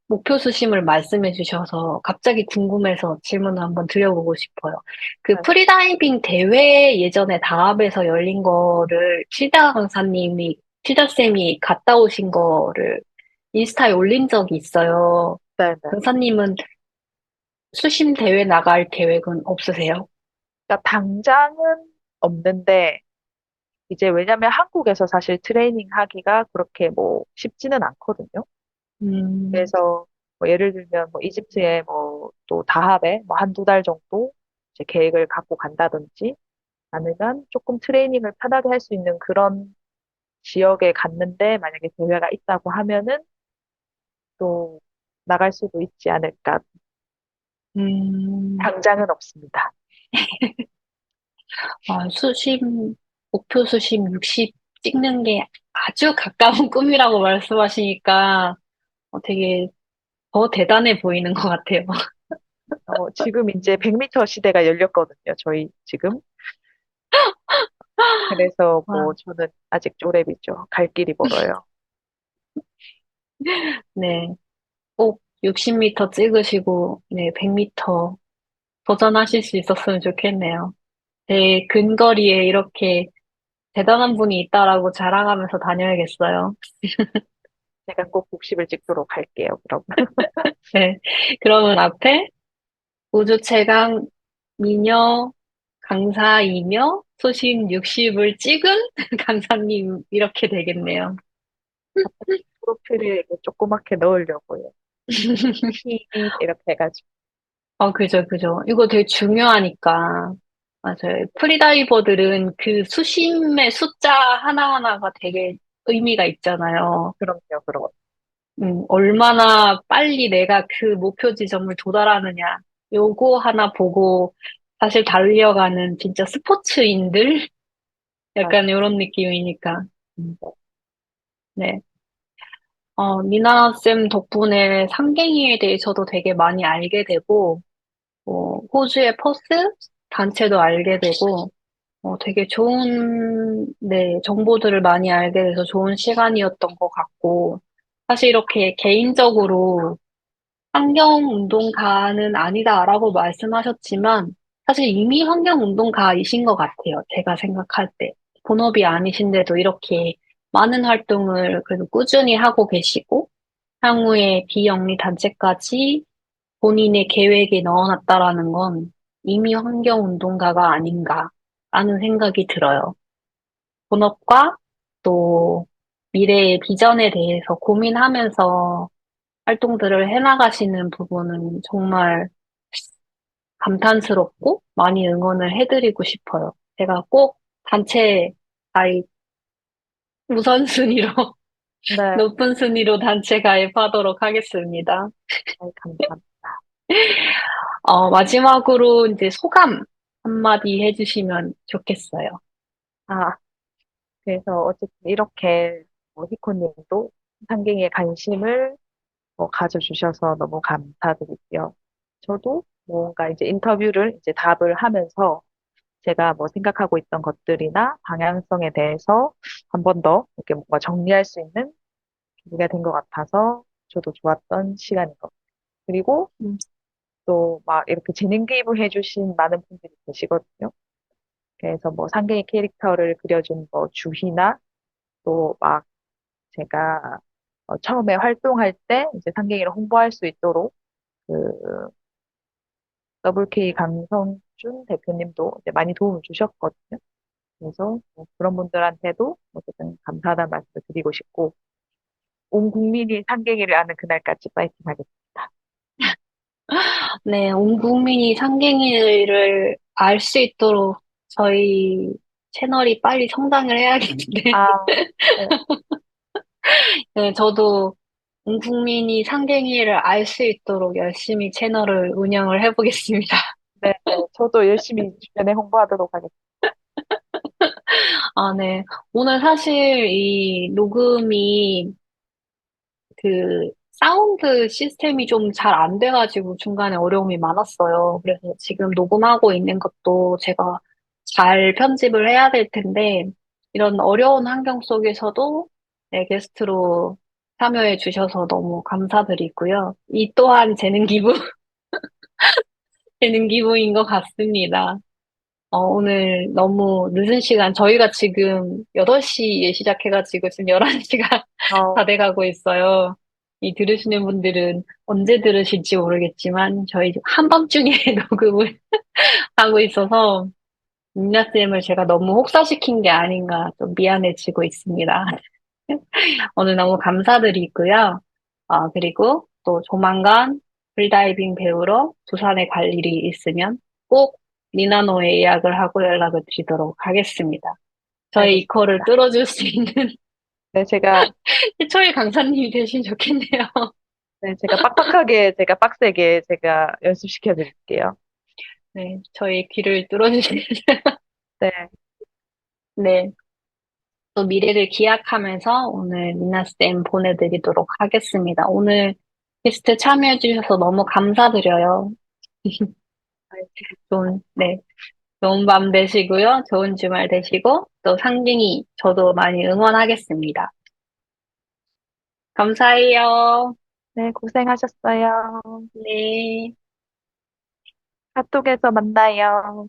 목표 수심을 말씀해 주셔서 갑자기 궁금해서 질문을 한번 드려보고 싶어요. 그 네, 프리다이빙 대회 예전에 다합에서 열린 거를 치다쌤이 갔다 오신 거를 인스타에 올린 적이 있어요. 네. 네. 강사님은 수심 대회 나갈 계획은 없으세요? 그러니까 당장은 없는데 이제 왜냐면 한국에서 사실 트레이닝 하기가 그렇게 뭐 쉽지는 않거든요. 음, 그래서 뭐 예를 들면 뭐 이집트에 뭐 또 다합에 뭐 한두 달 정도 이제 계획을 갖고 간다든지 아니면 조금 트레이닝을 편하게 할 수 있는 그런 지역에 갔는데 만약에 대회가 있다고 하면은 또 나갈 수도 있지 않을까. 음, 당장은 없습니다. 아, 목표 수심 60 찍는 게 아주 가까운 꿈이라고 말씀하시니까 되게 더 대단해 보이는 것 같아요. 지금 이제 100m 시대가 열렸거든요. 저희 지금. 그래서 뭐 와, 저는 아직 쪼렙이죠. 갈 길이 멀어요. 네. 꼭 60m 찍으시고, 네, 100m 도전하실 수 있었으면 좋겠네요. 제 근거리에 이렇게 대단한 분이 있다라고 자랑하면서 다녀야겠어요. 제가 꼭 60을 찍도록 할게요. 그럼. 네. 그러면 앞에 우주 최강 미녀 강사이며 수심 60을 찍은 강사님 이렇게 되겠네요. 프로필에 이렇게 조그맣게 넣으려고요. 히 이렇게 해가지고. 그죠, 그죠. 이거 되게 중요하니까. 맞아요. 프리다이버들은 그 수심의 숫자 하나하나가 되게 의미가 있잖아요. 그럼요, 그럼. 얼마나 빨리 내가 그 목표 지점을 도달하느냐. 요거 하나 보고 사실 달려가는 진짜 스포츠인들? 맞아요. 약간 이런 느낌이니까. 음, 네. 미나쌤 덕분에 상갱이에 대해서도 되게 많이 알게 되고, 호주의 퍼스 단체도 알게 되고, 되게 좋은, 네, 정보들을 많이 알게 돼서 좋은 시간이었던 것 같고, 사실 이렇게 개인적으로 환경운동가는 아니다라고 말씀하셨지만, 사실 이미 환경운동가이신 것 같아요. 제가 생각할 때. 본업이 아니신데도 이렇게 많은 활동을 그래도 꾸준히 하고 계시고, 향후에 비영리 단체까지 본인의 계획에 넣어놨다라는 건 이미 환경운동가가 아닌가라는 생각이 들어요. 본업과 또 미래의 비전에 대해서 고민하면서 활동들을 해나가시는 부분은 정말 감탄스럽고 많이 응원을 해드리고 싶어요. 제가 꼭 단체 가입 우선순위로, 네, 높은 순위로 단체 가입하도록 하겠습니다. 감사합니다. 마지막으로 이제 소감 한마디 해주시면 좋겠어요. 아, 그래서 어쨌든 이렇게 히코님도 상경에 관심을 가져주셔서 너무 감사드리고요. 저도 뭔가 이제 인터뷰를 이제 답을 하면서 제가 뭐 생각하고 있던 것들이나 방향성에 대해서 한 번 더 이렇게 뭔가 정리할 수 있는 계기가 된 것 같아서 저도 좋았던 시간인 것 같아요. 그리고 음, 또 막 이렇게 재능 기부 해주신 많은 분들이 계시거든요. 그래서 뭐 상경의 캐릭터를 그려준 뭐 주희나 또 막 제가 처음에 활동할 때 이제 상경이를 홍보할 수 있도록 그 WK 강성준 대표님도 이제 많이 도움을 주셨거든요. 그래서 뭐 그런 분들한테도 어쨌든 감사하다는 말씀을 드리고 싶고 온 국민이 상경이를 아는 그날까지 파이팅 하겠습니다. 네, 온 국민이 상갱이를 알 수 있도록 저희 채널이 빨리 성장을 해야겠는데. 아, 네, 네, 저도 온 국민이 상갱이를 알 수 있도록 열심히 채널을 운영을 해보겠습니다. 네, 네. 저도 열심히 주변에 홍보하도록 하겠습니다. 아, 네. 오늘 사실 이 녹음이 그 사운드 시스템이 좀 잘 안 돼가지고 중간에 어려움이 많았어요. 그래서 지금 녹음하고 있는 것도 제가 잘 편집을 해야 될 텐데, 이런 어려운 환경 속에서도 네, 게스트로 참여해 주셔서 너무 감사드리고요. 이 또한 재능 기부, 재능 기부인 것 같습니다. 오늘 너무 늦은 시간, 저희가 지금 8시에 시작해가지고 지금 11시가 다 어, 돼가고 있어요. 이 들으시는 분들은 언제 들으실지 모르겠지만, 저희 한밤중에 녹음을 하고 있어서, 민나쌤을 제가 너무 혹사시킨 게 아닌가 좀 미안해지고 있습니다. 오늘 너무 감사드리고요. 그리고 또 조만간 프리다이빙 배우러 부산에 갈 일이 있으면 꼭 니나노에 예약을 하고 연락을 드리도록 하겠습니다. 저희 이코를 알겠습니다. 뚫어줄 수 있는 네, 최초의 강사님이 되시면 좋겠네요. 네, 제가 빡빡하게, 제가 빡세게 제가 연습시켜 드릴게요. 네, 저희 귀를 뚫어주시면. 네, 네, 또 미래를 기약하면서 오늘 니나쌤 보내드리도록 하겠습니다. 오늘 게스트 참여해주셔서 너무 감사드려요. 네, 좋은 밤 되시고요. 좋은 주말 되시고, 또 상진이 저도 많이 응원하겠습니다. 감사해요. 네, 고생하셨어요. 네. 카톡에서 만나요.